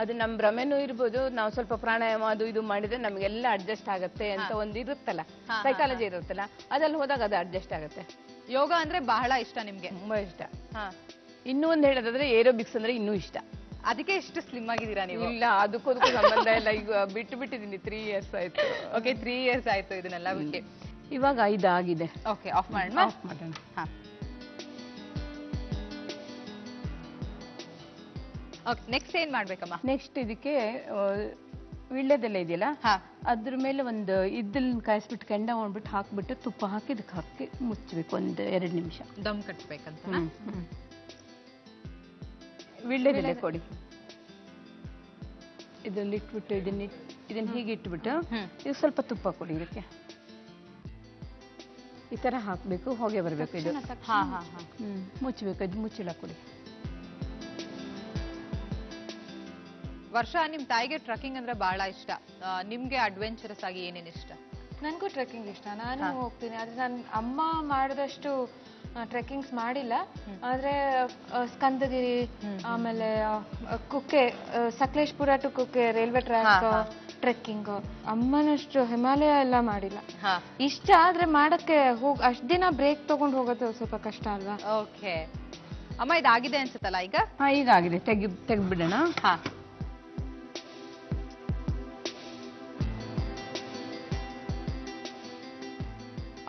ಅದು ನಮ್ ಭ್ರಮೆನೂ ಇರ್ಬೋದು, ನಾವು ಸ್ವಲ್ಪ ಪ್ರಾಣಾಯಾಮ ಅದು ಇದು ಮಾಡಿದ್ರೆ ನಮ್ಗೆಲ್ಲ ಅಡ್ಜಸ್ಟ್ ಆಗತ್ತೆ ಅಂತ ಒಂದು ಇರುತ್ತಲ್ಲ, ಸೈಕಾಲಜಿ ಇರುತ್ತಲ್ಲ, ಅದ್ರಲ್ಲಿ ಹೋದಾಗ ಅದು ಅಡ್ಜಸ್ಟ್ ಆಗತ್ತೆ. ಯೋಗ ಅಂದ್ರೆ ಬಹಳ ಇಷ್ಟ ನಿಮ್ಗೆ? ತುಂಬಾ ಇಷ್ಟ. ಇನ್ನೂ ಒಂದ್ ಹೇಳೋದಾದ್ರೆ ಏರೋಬಿಕ್ಸ್ ಅಂದ್ರೆ ಇನ್ನೂ ಇಷ್ಟ. ಅದಕ್ಕೆ ಇಷ್ಟು ಸ್ಲಿಮ್ ಆಗಿದ್ದೀರಾ ನೀವು? ಇಲ್ಲ, ಅದಕ್ಕೂ ಸಂಬಂಧ ಇಲ್ಲ. ಈಗ ಬಿಟ್ಟಿದ್ದೀನಿ, 3 years ಆಯ್ತು. ಓಕೆ, 3 years ಆಯ್ತು ಇದನ್ನೆಲ್ಲ ಬಿಟ್ಟು. ಇವಾಗ 5 ಆಗಿದೆ. ಓಕೆ, ಆಫ್ ಮಾಡೋಣ. ಹಾ. ಓಕೆ, ನೆಕ್ಸ್ಟ್ ಏನ್ ಮಾಡ್ಬೇಕಮ್ಮ? ನೆಕ್ಸ್ಟ್ ಇದಕ್ಕೆ ವೀಳ್ಯದೆಲೆ ಇದೆಯಲ್ಲ, ಅದ್ರ ಮೇಲೆ ಒಂದು ಇದ್ದಲ್ ಕಾಯಿಸ್ಬಿಟ್ಟು ಕೆಂಡ ಮಾಡ್ಬಿಟ್ಟು ಹಾಕ್ಬಿಟ್ಟು ತುಪ್ಪ ಹಾಕಿ ಇದಕ್ಕೆ ಹಾಕಿ ಮುಚ್ಚಬೇಕು 1-2 ನಿಮಿಷ. ದಮ್ ಕಟ್ಬೇಕಂತ. ವೀಳ್ಯದೆಲೆ ಕೊಡಿ. ಇದ್ರಲ್ಲಿ ಇಟ್ಬಿಟ್ಟು ಇದನ್ನ ಹೀಗೆ ಇಟ್ಬಿಟ್ಟು ಇದು ಸ್ವಲ್ಪ ತುಪ್ಪ ಕೊಡಿ. ಇದಕ್ಕೆ ಈ ತರ ಹಾಕ್ಬೇಕು, ಹೊಗೆ ಬರ್ಬೇಕು. ಇದು ಮುಚ್ಚಬೇಕು. ಅದು ಮುಚ್ಚಿಳ ಕೊಡಿ. ವರ್ಷ, ನಿಮ್ ತಾಯಿಗೆ ಟ್ರಕ್ಕಿಂಗ್ ಅಂದ್ರೆ ಬಹಳ ಇಷ್ಟ. ನಿಮ್ಗೆ ಅಡ್ವೆಂಚರಸ್ ಆಗಿ ಏನೇನ್ ಇಷ್ಟ? ನನ್ಗೂ ಟ್ರೆಕ್ಕಿಂಗ್ ಇಷ್ಟ, ನಾನು ಹೋಗ್ತೀನಿ. ಆದ್ರೆ ನಾನು ಅಮ್ಮ ಮಾಡಿದಷ್ಟು ಟ್ರೆಕ್ಕಿಂಗ್ಸ್ ಮಾಡಿಲ್ಲ. ಆದ್ರೆ ಸ್ಕಂದಗಿರಿ, ಆಮೇಲೆ Kukke, Sakleshpur to Kukke railway track trekking. ಅಮ್ಮನಷ್ಟು ಹಿಮಾಲಯ ಎಲ್ಲ ಮಾಡಿಲ್ಲ. ಇಷ್ಟ, ಆದ್ರೆ ಮಾಡಕ್ಕೆ ಅಷ್ಟ್ ದಿನ ಬ್ರೇಕ್ ತಗೊಂಡು ಹೋಗೋದು ಸ್ವಲ್ಪ ಕಷ್ಟ ಅಲ್ವಾ? ಓಕೆ ಅಮ್ಮ, ಇದಾಗಿದೆ ಅನ್ಸುತ್ತಲ್ಲ ಈಗ? ಈಗ ಆಗಿದೆ. ತೆಗ್ಬಿಡೋಣ.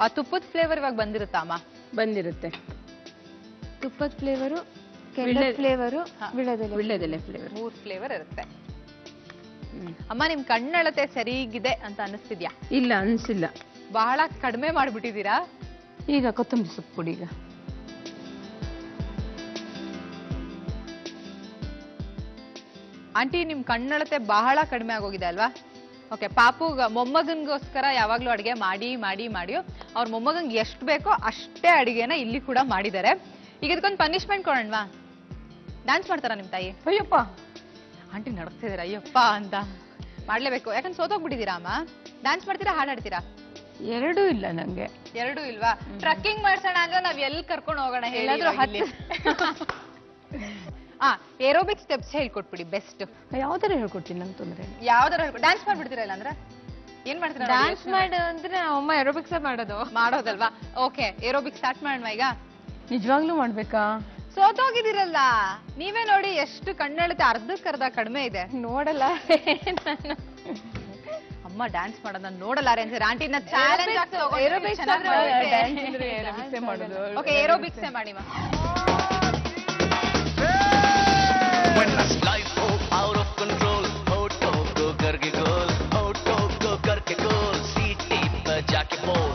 ಆ ತುಪ್ಪದ ಫ್ಲೇವರ್ ಇವಾಗ ಬಂದಿರುತ್ತಾ ಅಮ್ಮ? ಬಂದಿರುತ್ತೆ. ತುಪ್ಪದ ಫ್ಲೇವರು, ಕೆಂಡ ಫ್ಲೇವರು, ವೀಳ್ಯದೆಲೆ ಫ್ಲೇವರ್, 3 ಫ್ಲೇವರ್ ಇರುತ್ತೆ. ಅಮ್ಮ, ನಿಮ್ ಕಣ್ಣಳತೆ ಸರಿಗಿದೆ ಅಂತ ಅನಿಸ್ತಿದ್ಯಾ? ಇಲ್ಲ, ಅನ್ಸಿಲ್ಲ. ಬಹಳ ಕಡಿಮೆ ಮಾಡ್ಬಿಟ್ಟಿದೀರಾ. ಈಗ ಕೊತ್ತಂಬರಿ ಸೊಪ್ಪು ಕೊಡಿ. ಈಗ ಆಂಟಿ, ನಿಮ್ ಕಣ್ಣಳತೆ ಬಹಳ ಕಡಿಮೆ ಆಗೋಗಿದೆ ಅಲ್ವಾ? ಓಕೆ, ಮೊಮ್ಮಗನ್ಗೋಸ್ಕರ ಯಾವಾಗ್ಲೂ ಅಡಿಗೆ ಮಾಡಿ ಮಾಡಿ ಮಾಡಿ ಅವ್ರ ಮೊಮ್ಮಗಂಗೆ ಎಷ್ಟು ಬೇಕೋ ಅಷ್ಟೇ ಅಡಿಗೆನ ಇಲ್ಲಿ ಕೂಡ ಮಾಡಿದ್ದಾರೆ. ಈಗ ಇದಕ್ಕೊಂದು ಪನಿಷ್ಮೆಂಟ್ ಕೊಡೋಣವಾ? ಡ್ಯಾನ್ಸ್ ಮಾಡ್ತಾರಾ ನಿಮ್ ತಾಯಿ? ಅಯ್ಯಪ್ಪ, ಆಂಟಿ ನಡ್ಸ್ತಿದಾರ ಅಯ್ಯಪ್ಪ ಅಂತ. ಮಾಡ್ಲೇಬೇಕು, ಯಾಕಂದ್ರೆ ಸೋತೋಗ್ಬಿಟ್ಟಿದ್ದೀರಾ ಅಮ್ಮ. ಡ್ಯಾನ್ಸ್ ಮಾಡ್ತೀರಾ, ಹಾಡ್ ಹಾಡ್ತೀರಾ? ಎರಡೂ ಇಲ್ಲ ನಂಗೆ. ಎರಡೂ ಇಲ್ವಾ? ಟ್ರಕ್ಕಿಂಗ್ ಮಾಡ್ಸೋಣ ಅಂದ್ರೆ ನಾವ್ ಎಲ್ಲಿ ಕರ್ಕೊಂಡು ಹೋಗೋಣ ಹೇಳಿ? ಏರೋಬಿಕ್ ಸ್ಟೆಪ್ಸ್ ಹೇಳ್ಕೊಟ್ಬಿಡಿ, ಬೆಸ್ಟ್. ಯಾವ್ದಾರ ಹೇಳ್ಕೊಡ್ತೀನಿ, ನಂಗೆ ತೊಂದ್ರೆ. ಯಾವ್ದಾರ ಡ್ಯಾನ್ಸ್ ಮಾಡ್ಬಿಡ್ತೀರಾ? ಇಲ್ಲ ಅಂದ್ರೆ ಏನ್ ಮಾಡ್ತೀರಾ? ಡ್ಯಾನ್ಸ್ ಮಾಡು ಅಂದ್ರೆ ಅಮ್ಮ ಏರೋಬಿಕ್ಸ್ ಮಾಡೋದಲ್ವಾ? ಓಕೆ, ಏರೋಬಿಕ್ ಸ್ಟಾರ್ಟ್ ಮಾಡೋಣ ಈಗ. ನಿಜವಾಗ್ಲೂ ಮಾಡ್ಬೇಕಾ? ಸೋತೋಗಿದ್ದೀರಲ್ಲ ನೀವೇ ನೋಡಿ, ಎಷ್ಟು ಕಣ್ಣೆಳುತ್ತೆ, ಅರ್ಧಕ್ಕರ್ಧ ಕಡಿಮೆ ಇದೆ. ನೋಡಲ್ಲ ಅಮ್ಮ ಡ್ಯಾನ್ಸ್ ಮಾಡೋದ್ ನಾನು ನೋಡಲ್ಲ ಅನ್ಸರ್. ಆಂಟಿನ ಚಾಲೆಂಜ್ ಮಾಡೋದು. ಓಕೆ, ಏರೋಬಿಕ್ಸೇ ಮಾಡಿ ಮಾ. When life go out of control, auto go karke goal, auto go karke goal, city pe jaake bowl.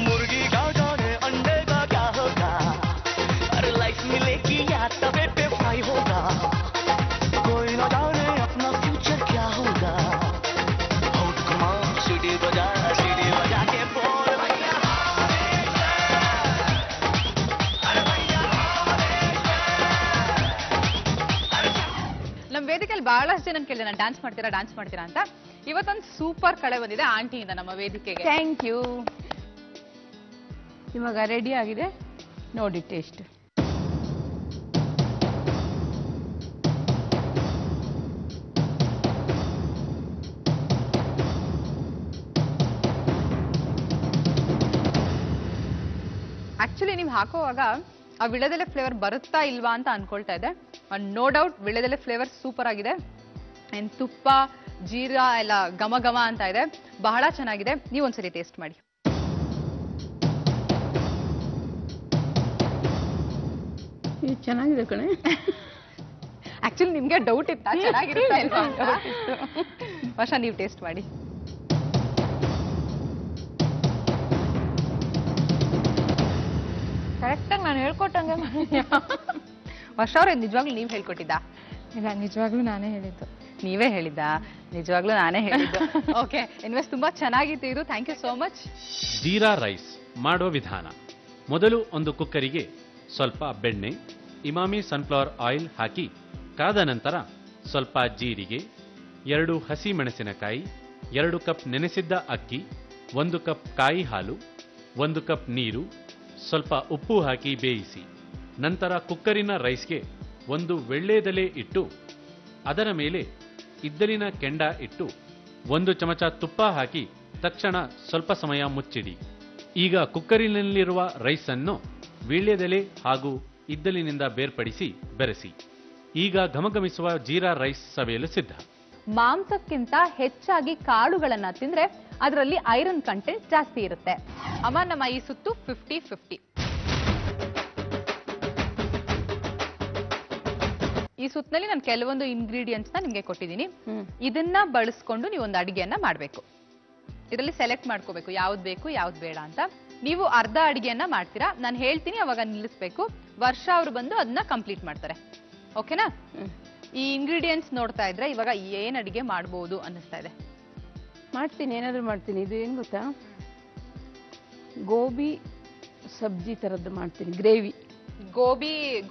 मुर्गी का जाने अंडे का क्या होगा, अरे लाइफ मिलेगी या तवे पे फ्राई होगा, कोई न जाने अपना फ्यूचर क्या होगा. Out come on, city बजा के बोल. ನಮ್ ವೇದಿಕೆಯಲ್ಲಿ ಬಹಳಷ್ಟು ಜನ ಕೇಳಿದೆ, ನಾನು ಡ್ಯಾನ್ಸ್ ಮಾಡ್ತೀರಾ ಅಂತ. ಇವತ್ತೊಂದು ಸೂಪರ್ ಕಳೆ ಬಂದಿದೆ ಆಂಟಿಯಿಂದ ನಮ್ಮ ವೇದಿಕೆಗೆ. Thank you. ಇವಾಗ ರೆಡಿ ಆಗಿದೆ, ನೋಡಿ ಟೇಸ್ಟ್. ಇದನ್ನ ಹಾಕೋವಾಗ ಆ ವಿಳೆದೆಲೆ ಫ್ಲೇವರ್ ಬರುತ್ತಾ ಇಲ್ವಾ ಅಂತ ಅನ್ಕೊಳ್ತಾ ಇದೆ. ನೋ ಡೌಟ್ ವಿಳೆದೆಲೆ ಫ್ಲೇವರ್ ಸೂಪರ್ ಆಗಿದೆ. ಅಂಡ್ ತುಪ್ಪ ಜೀರಾ ಎಲ್ಲ ಘಮ ಘಮ ಅಂತ ಇದೆ, ಬಹಳ ಚೆನ್ನಾಗಿದೆ. ನೀವು ಒಂದ್ಸರಿ ಟೇಸ್ಟ್ ಮಾಡಿ. ಚೆನ್ನಾಗಿದೆ ಕಣೆ. ಆಕ್ಚುಲಿ ನಿಮ್ಗೆ ಡೌಟ್ ಇತ್ತಾ ಚೆನ್ನಾಗಿರುತ್ತಾ ಇಲ್ವಾ ಅಂತ? ವರ್ಷ ನೀವು ಟೇಸ್ಟ್ ಮಾಡಿ. ಕರೆಕ್ಟಾಗಿ ನಾನು ಹೇಳ್ಕೊಟ್ಟಂಗೆ. ವರ್ಷ ಅವ್ರೆ ನಿಜವಾಗ್ಲೂ ನೀವು ಹೇಳ್ಕೊಟ್ಟಿದ್ದ? ಇಲ್ಲ, ನಿಜವಾಗ್ಲೂ ನಾನೇ ಹೇಳಿದ್ದು. ನೀವೇ ಹೇಳಿದ್ದ? ನಿಜವಾಗ್ಲೂ ನಾನೇ ಹೇಳಿದ್ದು. ಓಕೆ, ಇನ್ವೆಸ್ಟ್ ತುಂಬಾ ಚೆನ್ನಾಗಿತ್ತು ಇದು. Thank you so much. Jeera rice ಮಾಡುವ ವಿಧಾನ: ಮೊದಲು ಒಂದು ಕುಕ್ಕರಿಗೆ ಸ್ವಲ್ಪ ಬೆಣ್ಣೆ, ಇಮಾಮಿ ಸನ್ಫ್ಲವರ್ ಆಯಿಲ್ ಹಾಕಿ ಕಾದ ನಂತರ ಸ್ವಲ್ಪ ಜೀರಿಗೆ, 2 ಹಸಿ ಮೆಣಸಿನಕಾಯಿ, 2 ಕಪ್ ನೆನೆಸಿದ್ದ ಅಕ್ಕಿ, 1 ಕಪ್ ಕಾಯಿ ಹಾಲು, 1 ಕಪ್ ನೀರು, ಸ್ವಲ್ಪ ಉಪ್ಪು ಹಾಕಿ ಬೇಯಿಸಿ. ನಂತರ ಕುಕ್ಕರಿನ ರೈಸ್ಗೆ 1 ವೀಳ್ಯದೆಲೆ ಇಟ್ಟು ಅದರ ಮೇಲೆ ಇದ್ದಲಿನ ಕೆಂಡ ಇಟ್ಟು 1 ಚಮಚ ತುಪ್ಪ ಹಾಕಿ ತಕ್ಷಣ ಸ್ವಲ್ಪ ಸಮಯ ಮುಚ್ಚಿಡಿ. ಈಗ ಕುಕ್ಕರಿನಲ್ಲಿರುವ ರೈಸ್ ಅನ್ನು ವೀಳ್ಯದೆಲೆ ಹಾಗೂ ಇದ್ದಲಿನಿಂದ ಬೇರ್ಪಡಿಸಿ ಬೆರೆಸಿ. ಈಗ ಘಮಘಮಿಸುವ ಜೀರಾ ರೈಸ್ ಸವಿಯಲು ಸಿದ್ಧ. ಮಾಂಸಕ್ಕಿಂತ ಹೆಚ್ಚಾಗಿ ಕಾಳುಗಳನ್ನ ತಿಂದ್ರೆ ಅದರಲ್ಲಿ ಐರನ್ ಕಂಟೆಂಟ್ ಜಾಸ್ತಿ ಇರುತ್ತೆ. ಅಮ್ಮ, ನಮ್ಮ ಈ ಸುತ್ತು 50-50. ಈ ಸುತ್ತಿನಲ್ಲಿ ನಾನು ಕೆಲವೊಂದು ಇಂಗ್ರೀಡಿಯೆಂಟ್ಸ್ ನ ನಿಮ್ಗೆ ಕೊಟ್ಟಿದ್ದೀನಿ. ಇದನ್ನ ಬಳಸ್ಕೊಂಡು ನೀವು ಒಂದು ಅಡಿಗೆಯನ್ನ ಮಾಡ್ಬೇಕು. ಇದರಲ್ಲಿ ಸೆಲೆಕ್ಟ್ ಮಾಡ್ಕೋಬೇಕು ಯಾವ್ದು ಬೇಕು ಯಾವ್ದು ಬೇಡ ಅಂತ. ನೀವು ಅರ್ಧ ಅಡಿಗೆಯನ್ನ ಮಾಡ್ತೀರಾ, ನಾನು ಹೇಳ್ತೀನಿ ಅವಾಗ ನಿಲ್ಲಿಸ್ಬೇಕು. ವರ್ಷ ಅವರು ಬಂದು ಅದನ್ನ ಕಂಪ್ಲೀಟ್ ಮಾಡ್ತಾರೆ. ಓಕೆನಾ? ಈ ಇಂಗ್ರೀಡಿಯೆಂಟ್ಸ್ ನೋಡ್ತಾ ಇದ್ರೆ ಇವಾಗ ಏನ್ ಅಡಿಗೆ ಮಾಡ್ಬೋದು ಅನ್ನಿಸ್ತಾ ಇದೆ? ಮಾಡ್ತೀನಿ, ಏನಾದ್ರು ಮಾಡ್ತೀನಿ. ಇದು ಏನ್ ಗೊತ್ತಾ, ಗೋಬಿ ಸಬ್ಜಿ ತರದ್ದು ಮಾಡ್ತೀನಿ, ಗ್ರೇವಿ.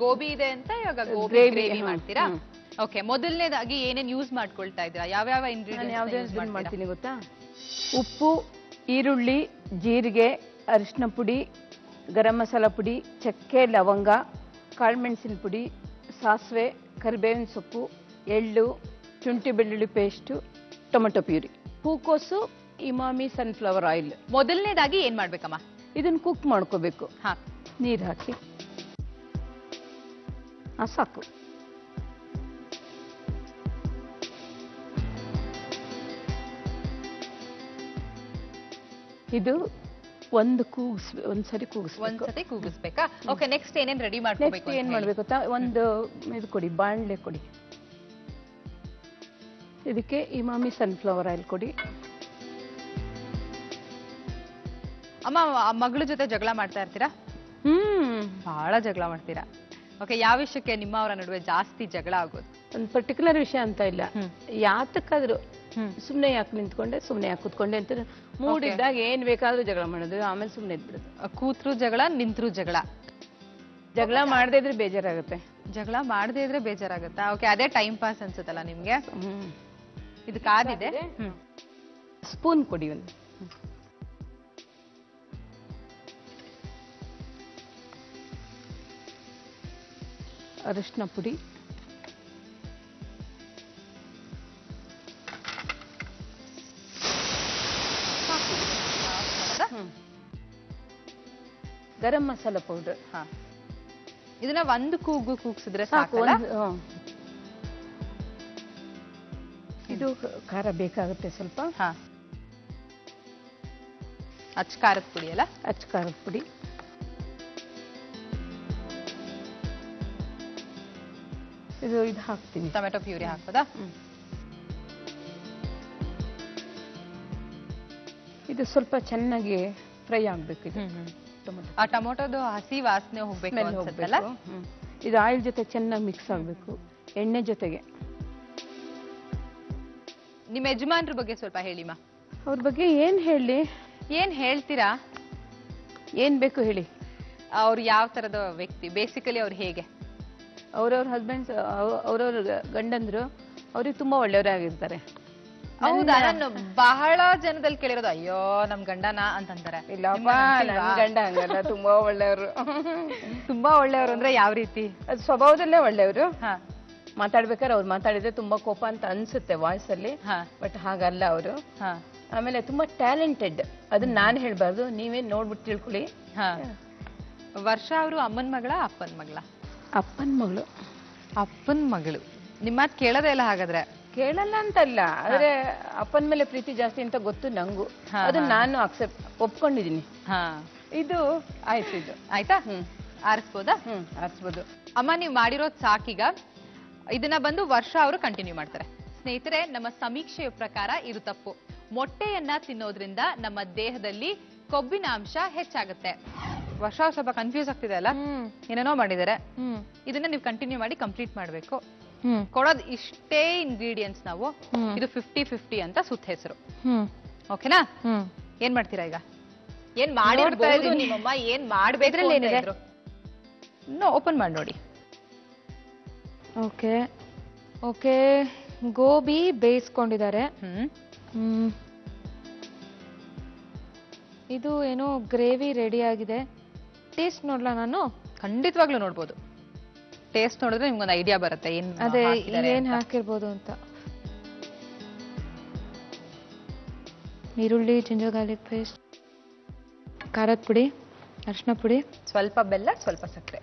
ಗೋಬಿ ಇದೆ ಅಂತ ಇವಾಗ ಗ್ರೇವಿ ಮಾಡ್ತೀರಾ? ಓಕೆ, ಮೊದಲನೇದಾಗಿ ಏನೇನ್ ಯೂಸ್ ಮಾಡ್ಕೊಳ್ತಾ ಇದ್ದೀರಾ? ಯಾವ್ಯಾವ ಇಂಗ್ರೀಡಿಯೆಂಟ್ಸ್ ಮಾಡ್ತೀನಿ ಗೊತ್ತಾ? ಉಪ್ಪು, ಈರುಳ್ಳಿ, ಜೀರಿಗೆ, ಅರಿಶಿನ ಪುಡಿ, ಗರಂ ಮಸಾಲ ಪುಡಿ, ಚಕ್ಕೆ, ಲವಂಗ, ಕಾಳುಮೆಣಸಿನ ಪುಡಿ, ಸಾಸಿವೆ, ಕರಿಬೇವಿನ ಸೊಪ್ಪು, ಎಳ್ಳು, ಶುಂಠಿ ಬೆಳ್ಳುಳ್ಳಿ ಪೇಸ್ಟು, ಟೊಮೆಟೊ ಪ್ಯೂರಿ, ಹೂಕೋಸು, ಇಮಾಮಿ ಸನ್ಫ್ಲವರ್ ಆಯಿಲ್. ಮೊದಲನೇದಾಗಿ ಏನ್ ಮಾಡ್ಬೇಕಮ್ಮ? ಇದನ್ನ ಕುಕ್ ಮಾಡ್ಕೋಬೇಕು. ಹಾ, ನೀರು ಹಾಕಿ ಸಾಕು. ಇದು ಒಂದ್ಸರಿ ಕೂಗಿಸ್ಬೇಕಾ? ಓಕೆ, ನೆಕ್ಸ್ಟ್ ಏನೇನ್ ರೆಡಿ ಮಾಡ್ಕೋಬೇಕು? ಏನ್ ಮಾಡ್ಬೇಕು ಗೊತ್ತಾ, ಒಂದು ಇದು ಕೊಡಿ, ಬಾಣಲೆ ಕೊಡಿ. ಇದಕ್ಕೆ ಇಮಾಮಿ ಸನ್ಫ್ಲವರ್ ಆಯಿಲ್ ಕೊಡಿ. ಅಮ್ಮ, ಮಗಳ ಜೊತೆ ಜಗಳ ಮಾಡ್ತಾ ಇರ್ತೀರಾ? ಬಹಳ ಜಗಳ ಮಾಡ್ತೀರಾ. ಓಕೆ, ಯಾವ ವಿಷಯಕ್ಕೆ ನಿಮ್ಮ ಅವರ ನಡುವೆ ಜಾಸ್ತಿ ಜಗಳ ಆಗೋದು? ಒಂದು ಪರ್ಟಿಕ್ಯುಲರ್ ವಿಷಯ ಅಂತ ಇಲ್ಲ, ಯಾತಕ್ಕಾದ್ರು ಸುಮ್ನೆ ಯಾಕೆ ನಿಂತ್ಕೊಂಡೆ, ಸುಮ್ನೆ ಯಾಕೆ ಕೂತ್ಕೊಂಡೆ ಅಂತ ಮೂಡಿದ್ದಾಗ ಏನ್ ಬೇಕಾದ್ರೂ ಜಗಳ ಮಾಡೋದು, ಆಮೇಲೆ ಸುಮ್ನೆ ಇದ್ಬಿಡುದು. ಕೂತ್ರು ಜಗಳ, ನಿಂತ್ರು ಜಗಳ. ಜಗಳ ಮಾಡದೇ ಇದ್ರೆ ಬೇಜಾರಾಗುತ್ತೆ. ಜಗಳ ಮಾಡದೇ ಇದ್ರೆ ಬೇಜಾರಾಗುತ್ತಾ? ಓಕೆ, ಅದೇ ಟೈಮ್ ಪಾಸ್ ಅನ್ಸುತ್ತಲ್ಲ ನಿಮ್ಗೆ. ಇದು ಕಾದಿದೆ. ಸ್ಪೂನ್ ಕೊಡಿ ಒಂದು. ಅರಿಶಿನ ಪುಡಿ, ಗರಂ ಮಸಾಲ ಪೌಡರ್. ಇದನ್ನ ಒಂದು ಕೂಗಿಸಿದ್ರೆ ಸಾಕು. ಇದು ಖಾರ ಬೇಕಾಗುತ್ತೆ ಸ್ವಲ್ಪ. ಅಚ್ಚ ಖಾರದ ಪುಡಿ ಅಲ್ಲ? ಅಚ್ಚ ಖಾರದ ಪುಡಿ. ಇದು ಹಾಕ್ತೀನಿ. ಟೊಮೆಟೊ ಪ್ಯೂರಿ ಹಾಕೋದಾ? ಇದು ಸ್ವಲ್ಪ ಚೆನ್ನಾಗಿ ಫ್ರೈ ಆಗ್ಬೇಕು. ಇದು ಆ ಟೊಮೊಟೊದು ಹಸಿ ವಾಸನೆ ಹೋಗ್ಬೇಕು ಅನ್ಸುತ್ತಲ್ಲ? ಇದು ಆಯಿಲ್ ಜೊತೆ ಚೆನ್ನಾಗಿ ಮಿಕ್ಸ್ ಆಗ್ಬೇಕು, ಎಣ್ಣೆ ಜೊತೆಗೆ. ನಿಮ್ಮ ಯಜಮಾನ್ರ ಬಗ್ಗೆ ಸ್ವಲ್ಪ ಹೇಳಿಮಾ. ಅವ್ರ ಬಗ್ಗೆ ಏನ್ ಹೇಳಿ? ಏನ್ ಹೇಳ್ತೀರಾ? ಏನ್ ಬೇಕು ಹೇಳಿ. ಅವ್ರು ಯಾವ ತರದ ವ್ಯಕ್ತಿ? ಬೇಸಿಕಲಿ ಅವ್ರು ಹೇಗೆ? ಅವ್ರವ್ರ ಹಸ್ಬೆಂಡ್ಸ್, ಅವ್ರವ್ರ ಗಂಡಂದ್ರು ಅವ್ರಿಗೆ ತುಂಬಾ ಒಳ್ಳೆಯವರೇ ಆಗಿರ್ತಾರೆ. ಹೌದಾ? ನಾನು ಬಹಳ ಜನದಲ್ಲಿ ಕೇಳಿರೋದು ಅಯ್ಯೋ ನಮ್ ಗಂಡನ ಅಂತಂತಾರೆ. ಇಲ್ಲಪ್ಪ, ನನ್ ಗಂಡ ಹಂಗಲ್ಲ, ತುಂಬಾ ಒಳ್ಳೆಯವರು. ತುಂಬಾ ಒಳ್ಳೆಯವರು ಅಂದ್ರೆ ಯಾವ ರೀತಿ? ಅದು ಸ್ವಭಾವದಲ್ಲೇ ಒಳ್ಳೆಯವರು. ಮಾತಾಡ್ಬೇಕಾದ್ರೆ ಅವ್ರು ಮಾತಾಡಿದ್ರೆ ತುಂಬಾ ಕೋಪ ಅಂತ ಅನ್ಸುತ್ತೆ ವಾಯ್ಸ್ ಅಲ್ಲಿ, ಬಟ್ ಹಾಗಲ್ಲ ಅವರು. ಆಮೇಲೆ ತುಂಬಾ ಟ್ಯಾಲೆಂಟೆಡ್. ಅದನ್ನ ನಾನ್ ಹೇಳ್ಬಾರ್ದು, ನೀವೇ ನೋಡ್ಬಿಟ್ಟು ತಿಳ್ಕೊಳ್ಳಿ. ವರ್ಷ ಅವರು ಅಮ್ಮನ ಮಗಳ ಅಪ್ಪನ ಮಗಳ? ಅಪ್ಪನ ಮಗಳು. ಅಪ್ಪನ ಮಗಳು. ನಿಮ್ಮ ಮಾತು ಕೇಳೋದೇ ಇಲ್ಲ ಹಾಗಾದ್ರೆ? ಕೇಳಲ್ಲ ಅಂತಲ್ಲ, ಆದ್ರೆ ಅಪ್ಪನ ಮೇಲೆ ಪ್ರೀತಿ ಜಾಸ್ತಿ ಅಂತ ಗೊತ್ತು ನಂಗೂ. ಅದನ್ನ ನಾನು ಒಪ್ಕೊಂಡಿದೀನಿ. ಇದು ಆಯ್ತು, ಇದು ಆಯ್ತಾ? ಆರಿಸ್ಬೋದಾ? ಆರಿಸ್ಬೋದು. ಅಮ್ಮ ನೀವು ಮಾಡಿರೋದ್ ಸಾಕೀಗ. ಇದನ್ನ ಬಂದು ವರ್ಷ ಅವರು ಕಂಟಿನ್ಯೂ ಮಾಡ್ತಾರೆ. ಸ್ನೇಹಿತರೆ, ನಮ್ಮ ಸಮೀಕ್ಷೆಯ ಪ್ರಕಾರ ಇದು ತಪ್ಪು. ಮೊಟ್ಟೆಯನ್ನ ತಿನ್ನೋದ್ರಿಂದ ನಮ್ಮ ದೇಹದಲ್ಲಿ ಕೊಬ್ಬಿನ ಅಂಶ ಹೆಚ್ಚಾಗುತ್ತೆ. ವರ್ಷ ಸ್ವಲ್ಪ ಕನ್ಫ್ಯೂಸ್ ಆಗ್ತಿದೆ ಅಲ್ಲ, ಏನೇನೋ ಮಾಡಿದ್ದಾರೆ. ಇದನ್ನ ನೀವು ಕಂಟಿನ್ಯೂ ಮಾಡಿ ಕಂಪ್ಲೀಟ್ ಮಾಡ್ಬೇಕು. ಕೊಡೋದು ಇಷ್ಟೇ ಇಂಗ್ರೀಡಿಯೆಂಟ್ಸ್ ನಾವು. ಇದು 50-50 ಅಂತ ಸುತ್ತ ಹೆಸರು. ಓಕೆನಾ? ಏನ್ ಮಾಡ್ತೀರಾ ಈಗ? ಏನ್ ಮಾಡಿರ್ಬೋದು ನಿಮ್ಮಮ್ಮ? ಏನ್ ಮಾಡ್ಬೇಕು? ಓಪನ್ ಮಾಡಿ ನೋಡಿ. ಓಕೆ ಓಕೆ, ಗೋಬಿ ಬೇಯಿಸ್ಕೊಂಡಿದ್ದಾರೆ. ಇದು ಏನೋ ಗ್ರೇವಿ ರೆಡಿ ಆಗಿದೆ. ಟೇಸ್ಟ್ ನೋಡ್ಲಾ ನಾನು? ಖಂಡಿತವಾಗ್ಲೂ ನೋಡ್ಬೋದು. ಟೇಸ್ಟ್ ನೋಡಿದ್ರೆ ನಿಮ್ಗೊಂದು ಐಡಿಯಾ ಬರುತ್ತೆ ಅದೇ ಏನ್ ಹಾಕಿರ್ಬೋದು ಅಂತ. ಈರುಳ್ಳಿ, ಜಿಂಜರ್ ಗಾರ್ಲಿಕ್ ಪೇಸ್ಟ್, ಖಾರದ ಪುಡಿ, ಅರಿಶಿನ ಪುಡಿ, ಸ್ವಲ್ಪ ಬೆಲ್ಲ, ಸ್ವಲ್ಪ ಸಕ್ಕರೆ.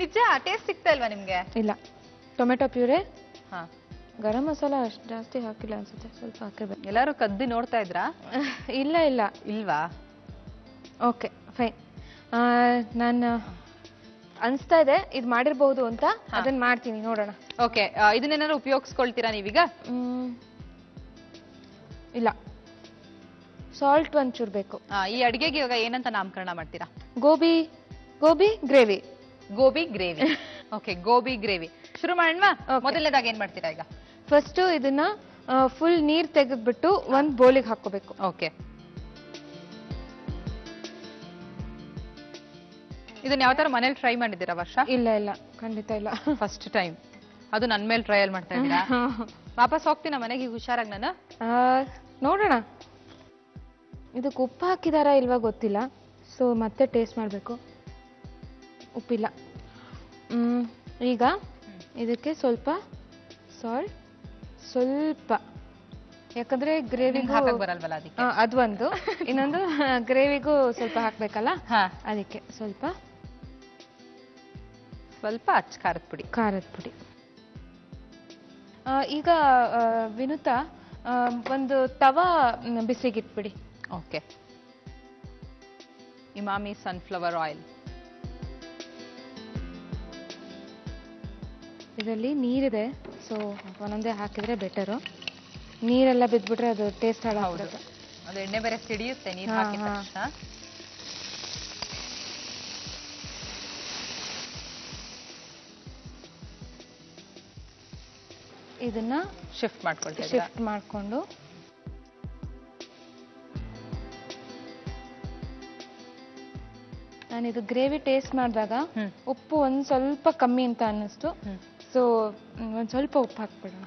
ನಿಜ ಟೇಸ್ಟ್ ಸಿಗ್ತಾ ಇಲ್ವಾ ನಿಮ್ಗೆ? ಇಲ್ಲ. ಟೊಮೆಟೊ ಪ್ಯೂರೆ, ಗರಂ ಮಸಾಲ ಅಷ್ಟು ಜಾಸ್ತಿ ಹಾಕಿಲ್ಲ ಅನ್ಸುತ್ತೆ, ಸ್ವಲ್ಪ ಹಾಕಿರ್ಬೇಕು. ಎಲ್ಲಾರು ಕದ್ದಿ ನೋಡ್ತಾ ಇದ್ರಾ? ಇಲ್ಲ ಇಲ್ಲ. ಇಲ್ವಾ? Okay fine. ನಾನು ಅನ್ಸ್ತಾ ಇದೆ ಇದು ಮಾಡಿರ್ಬಹುದು ಅಂತ. ಅದನ್ನ ಮಾಡ್ತೀನಿ, ನೋಡೋಣ. ಓಕೆ, ಇದನ್ನೇನಾದ್ರು ಉಪಯೋಗಿಸ್ಕೊಳ್ತೀರಾ ನೀವೀಗ? ಇಲ್ಲ, ಸಾಲ್ಟ್ ಒಂಚೂರು ಬೇಕು. ಈ ಅಡಿಗೆಗೆ ಇವಾಗ ಏನಂತ ನಾಮಕರಣ ಮಾಡ್ತೀರಾ? Gobi gravy. Gobi gravy. Okay, gobi gravy ಶುರು ಮಾಡೋಣ. ಮೊದಲನೇದಾಗ ಏನ್ ಮಾಡ್ತೀರಾ ಈಗ? ಫಸ್ಟ್ ಇದನ್ನ ಫುಲ್ ನೀರ್ ತೆಗೆದ್ಬಿಟ್ಟು ಒಂದ್ ಬೌಲಿಗೆ ಹಾಕೋಬೇಕು. ಓಕೆ, ಇದನ್ನ ಯಾವ ತರ ಮನೇಲಿ ಟ್ರೈ ಮಾಡಿದ್ದೀರಾ ವರ್ಷ? ಇಲ್ಲ ಇಲ್ಲ, ಖಂಡಿತ ಇಲ್ಲ. First time. ಅದು ನನ್ ಮೇಲೆ ಟ್ರಯಲ್ ಮಾಡ್ತಾ ಇದ್ದೀರಾ? ವಾಪಸ್ ಹೋಗ್ತೀನ ಮನೆಗೆ ಹುಷಾರಾಗಿ ನಾನು. ನೋಡೋಣ. ಇದಕ್ಕೆ ಉಪ್ಪು ಹಾಕಿದಾರಾ ಇಲ್ವಾ ಗೊತ್ತಿಲ್ಲ, ಸೊ ಮತ್ತೆ ಟೇಸ್ಟ್ ಮಾಡಬೇಕು. ಉಪ್ಪಿಲ್ಲ. ಈಗ ಇದಕ್ಕೆ ಸ್ವಲ್ಪ ಸಾಲ್ಟ್, ಸ್ವಲ್ಪ, ಯಾಕಂದ್ರೆ ಗ್ರೇವಿಗೂ ಬರಲ್ವಲ್ಲ ಅದಕ್ಕೆ. ಅದು ಒಂದು. ಇನ್ನೊಂದು ಗ್ರೇವಿಗೂ ಸ್ವಲ್ಪ ಹಾಕ್ಬೇಕಲ್ಲ, ಅದಕ್ಕೆ ಸ್ವಲ್ಪ ಅಚ್ಚ ಖಾರದ ಪುಡಿ. ಈಗ ವಿನುತಾ, ಒಂದು ತವಾ ಬಿಸಿಗಿಟ್ಬಿಡಿ. Okay, Emami sunflower oil. ಇದರಲ್ಲಿ ನೀರಿದೆ, ಸೊ ಒಂದೊಂದೇ ಹಾಕಿದ್ರೆ ಬೆಟರು. ನೀರೆಲ್ಲ ಬಿದ್ಬಿಟ್ರೆ ಅದು ಟೇಸ್ಟ್ ಹಾಳಾಗ್ಬಿಡುತ್ತೆ. ಅದು ಎಣ್ಣೆ ಬೇರೆ ಸಿಡಿಯುತ್ತೆ ನೀರು ಹಾಕಿದ ತಕ್ಷಣ. ಇದನ್ನ ಶಿಫ್ಟ್ ಮಾಡ್ಕೊಂಡು ನಾನಿದು ಗ್ರೇವಿ ಟೇಸ್ಟ್ ಮಾಡಿದಾಗ ಉಪ್ಪು ಒಂದ್ ಸ್ವಲ್ಪ ಕಮ್ಮಿ ಅಂತ ಅನ್ನಿಸ್ತು. ಸೊ ಒಂದ್ ಸ್ವಲ್ಪ ಉಪ್ಪು ಹಾಕ್ಬಿಡೋಣ.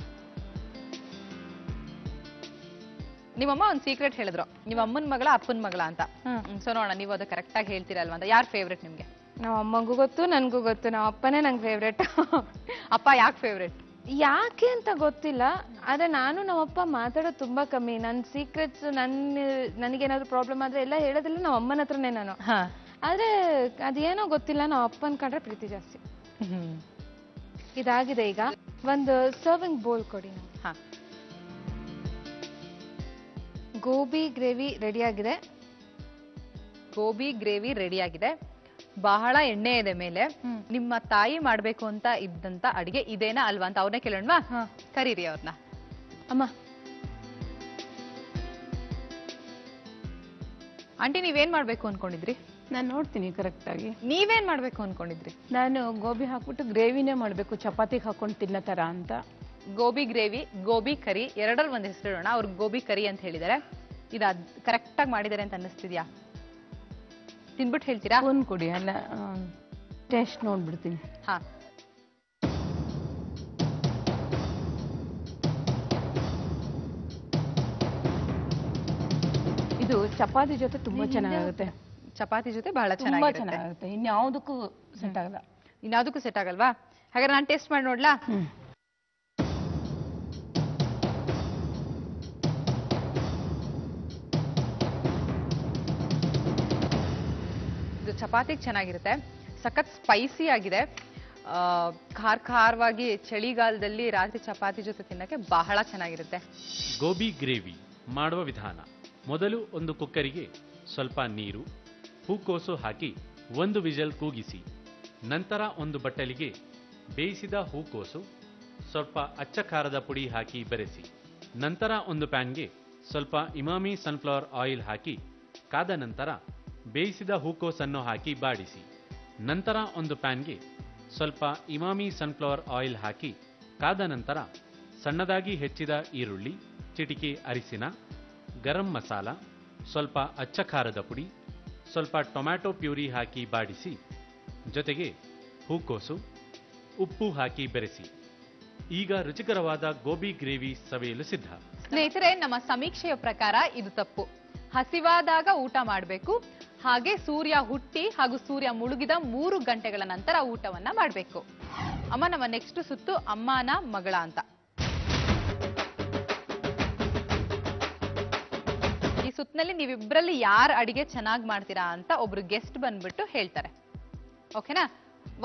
ನಿಮ್ಮಮ್ಮ ಒಂದ್ ಸೀಕ್ರೆಟ್ ಹೇಳಿದ್ರು, ನಿಮ್ಮ ಅಮ್ಮನ ಮಗಳ ಅಪ್ಪನ ಮಗಳ ಅಂತ. ಸೊ ನೋಡೋಣ ನೀವು ಅದು ಕರೆಕ್ಟ್ ಆಗಿ ಹೇಳ್ತೀರಲ್ವಾ ಅಂತ. ಯಾರು ಫೇವ್ರೆಟ್ ನಿಮ್ಗೆ? ನಾವ್ ಅಮ್ಮಂಗೂ ಗೊತ್ತು, ನನ್ಗೂ ಗೊತ್ತು. ನಾವ್ ಅಪ್ಪನೇ ನಂಗೆ ಫೇವ್ರೆಟ್. ಅಪ್ಪ ಯಾಕೆ ಫೇವ್ರೆಟ್? ಯಾಕೆ ಅಂತ ಗೊತ್ತಿಲ್ಲ, ಆದ್ರೆ ನಾನು ನಮ್ಮಪ್ಪ ಮಾತಾಡೋದು ತುಂಬಾ ಕಮ್ಮಿ. ನನ್ ಸೀಕ್ರೆಟ್ಸ್, ನನಗೇನಾದ್ರು ಪ್ರಾಬ್ಲಮ್ ಆದ್ರೆ ಎಲ್ಲ ಹೇಳೋದಿಲ್ಲ ನಮ್ಮ ಅಮ್ಮನ ಹತ್ರನೇ ನಾನು. ಆದ್ರೆ ಅದೇನೋ ಗೊತ್ತಿಲ್ಲ, ನಾವು ಅಪ್ಪನ್ ಕಂಡ್ರೆ ಪ್ರೀತಿ ಜಾಸ್ತಿ. ಇದಾಗಿದೆ. ಈಗ ಒಂದು ಸರ್ವಿಂಗ್ ಬೋಲ್ ಕೊಡಿ ನಾವು. ಗೋಬಿ ಗ್ರೇವಿ ರೆಡಿ ಆಗಿದೆ. ಬಹಳ ಎಣ್ಣೆ ಇದೆ ಮೇಲೆ. ನಿಮ್ಮ ತಾಯಿ ಮಾಡ್ಬೇಕು ಅಂತ ಇದ್ದಂತ ಅಡಿಗೆ ಇದೇನಾ ಅಲ್ವಾ ಅಂತ ಅವ್ರನ್ನೇ ಕೇಳೋಣ. ಕರೀರಿ ಅವ್ರನ್ನ. ಅಮ್ಮ, ಆಂಟಿ ನೀವೇನ್ ಮಾಡ್ಬೇಕು ಅನ್ಕೊಂಡಿದ್ರಿ? ನಾನು ನೋಡ್ತೀನಿ ಕರೆಕ್ಟ್ ಆಗಿ. ನೀವೇನ್ ಮಾಡ್ಬೇಕು ಅನ್ಕೊಂಡಿದ್ರಿ? ನಾನು ಗೋಬಿ ಹಾಕ್ಬಿಟ್ಟು ಗ್ರೇವಿನೇ ಮಾಡ್ಬೇಕು, ಚಪಾತಿಗೆ ಹಾಕೊಂಡು ತಿನ್ನೋ ತರ ಅಂತ. ಗೋಬಿ ಗ್ರೇವಿ, ಗೋಬಿ ಕರಿ ಎರಡರಲ್ಲಿ ಒಂದು ಹೆಸರು ಇಡೋಣ. ಅವ್ರು ಗೋಬಿ ಕರಿ ಅಂತ ಹೇಳಿದ್ದಾರೆ. ಇದು ಕರೆಕ್ಟ್ ಆಗಿ ಮಾಡಿದ್ದಾರೆ ಅಂತ ಅನ್ನಿಸ್ತಿದ್ಯಾ? ತಿನ್ಬಿಟ್ಟು ಹೇಳ್ತೀರಾ? ಫೋನ್ ಕೊಡಿ, ಅಲ್ಲ ಟೇಸ್ಟ್ ನೋಡ್ಬಿಡ್ತೀನಿ. ಹಾ, ಇದು ಚಪಾತಿ ಜೊತೆ ತುಂಬಾ ಚೆನ್ನಾಗುತ್ತೆ. ಚಪಾತಿ ಜೊತೆ ಬಹಳ ತುಂಬಾ ಚೆನ್ನಾಗುತ್ತೆ. ಇನ್ಯಾವುದಕ್ಕೂ ಸೆಟ್ ಆಗಲ್ಲ. ಇನ್ಯಾವುದಕ್ಕೂ ಸೆಟ್ ಆಗಲ್ವಾ? ಹಾಗಾದ್ರೆ ನಾನು ಟೇಸ್ಟ್ ಮಾಡಿ ನೋಡ್ಲಾ? ಇದು ಚಪಾತಿಗೆ ಚೆನ್ನಾಗಿರುತ್ತೆ. ಸಖತ್ ಸ್ಪೈಸಿ ಆಗಿದೆ. ಖಾರವಾಗಿ ಚಳಿಗಾಲದಲ್ಲಿ ರಾತ್ರಿ ಚಪಾತಿ ಜೊತೆ ತಿನ್ನಕ್ಕೆ ಬಹಳ ಚೆನ್ನಾಗಿರುತ್ತೆ. ಗೋಬಿ ಗ್ರೇವಿ ಮಾಡುವ ವಿಧಾನ. ಮೊದಲು ಒಂದು ಕುಕ್ಕರಿಗೆ ಸ್ವಲ್ಪ ನೀರು, ಹೂಕೋಸು ಹಾಕಿ 1 ವಿಜಲ್ ಕೂಗಿಸಿ. ನಂತರ ಒಂದು ಬಟ್ಟಲಿಗೆ ಬೇಯಿಸಿದ ಹೂಕೋಸು, ಸ್ವಲ್ಪ ಅಚ್ಚ ಖಾರದ ಪುಡಿ ಹಾಕಿ ಬೆರೆಸಿ. ನಂತರ ಒಂದು ಪ್ಯಾನ್ಗೆ ಸ್ವಲ್ಪ ಇಮಾಮಿ ಸನ್ಫ್ಲವರ್ ಆಯಿಲ್ ಹಾಕಿ ಕಾದ ನಂತರ ಬೇಯಿಸಿದ ಹೂಕೋಸನ್ನು ಹಾಕಿ ಬಾಡಿಸಿ. ನಂತರ ಒಂದು ಪ್ಯಾನ್ಗೆ ಸ್ವಲ್ಪ ಇಮಾಮಿ ಸನ್ಫ್ಲವರ್ ಆಯಿಲ್ ಹಾಕಿ ಕಾದ ನಂತರ ಸಣ್ಣದಾಗಿ ಹೆಚ್ಚಿದ ಈರುಳ್ಳಿ, ಚಿಟಿಕೆ ಅರಿಶಿನ, ಗರಂ ಮಸಾಲ, ಸ್ವಲ್ಪ ಅಚ್ಚ ಖಾರದ ಪುಡಿ, ಸ್ವಲ್ಪ ಟೊಮ್ಯಾಟೊ ಪ್ಯೂರಿ ಹಾಕಿ ಬಾಡಿಸಿ. ಜೊತೆಗೆ ಹೂಕೋಸು, ಉಪ್ಪು ಹಾಕಿ ಬೆರೆಸಿ. ಈಗ ರುಚಿಕರವಾದ ಗೋಬಿ ಗ್ರೇವಿ ಸವಿಯಲು ಸಿದ್ಧ. ಸ್ನೇಹಿತರೆ, ನಮ್ಮ ಸಮೀಕ್ಷೆಯ ಪ್ರಕಾರ ಇದು ತಪ್ಪು. ಹಸಿವಾದಾಗ ಊಟ ಮಾಡಬೇಕು, ಹಾಗೆ ಸೂರ್ಯ ಹುಟ್ಟಿ ಹಾಗೂ ಸೂರ್ಯ ಮುಳುಗಿದ 3 ಗಂಟೆಗಳ ನಂತರ ಊಟವನ್ನ ಮಾಡಬೇಕು. ಅಮ್ಮ, ನಮ್ಮ ನೆಕ್ಸ್ಟ್ ಸುತ್ತು ಅಮ್ಮನ ಮಗಳ ಅಂತ. ಈ ಸುತ್ತಿನಲ್ಲಿ ನೀವಿಬ್ಬರಲ್ಲಿ ಯಾರು ಅಡಿಗೆ ಚೆನ್ನಾಗಿ ಮಾಡ್ತೀರಾ ಅಂತ ಒಬ್ರು ಗೆಸ್ಟ್ ಬಂದ್ಬಿಟ್ಟು ಹೇಳ್ತಾರೆ. ಓಕೆನಾ?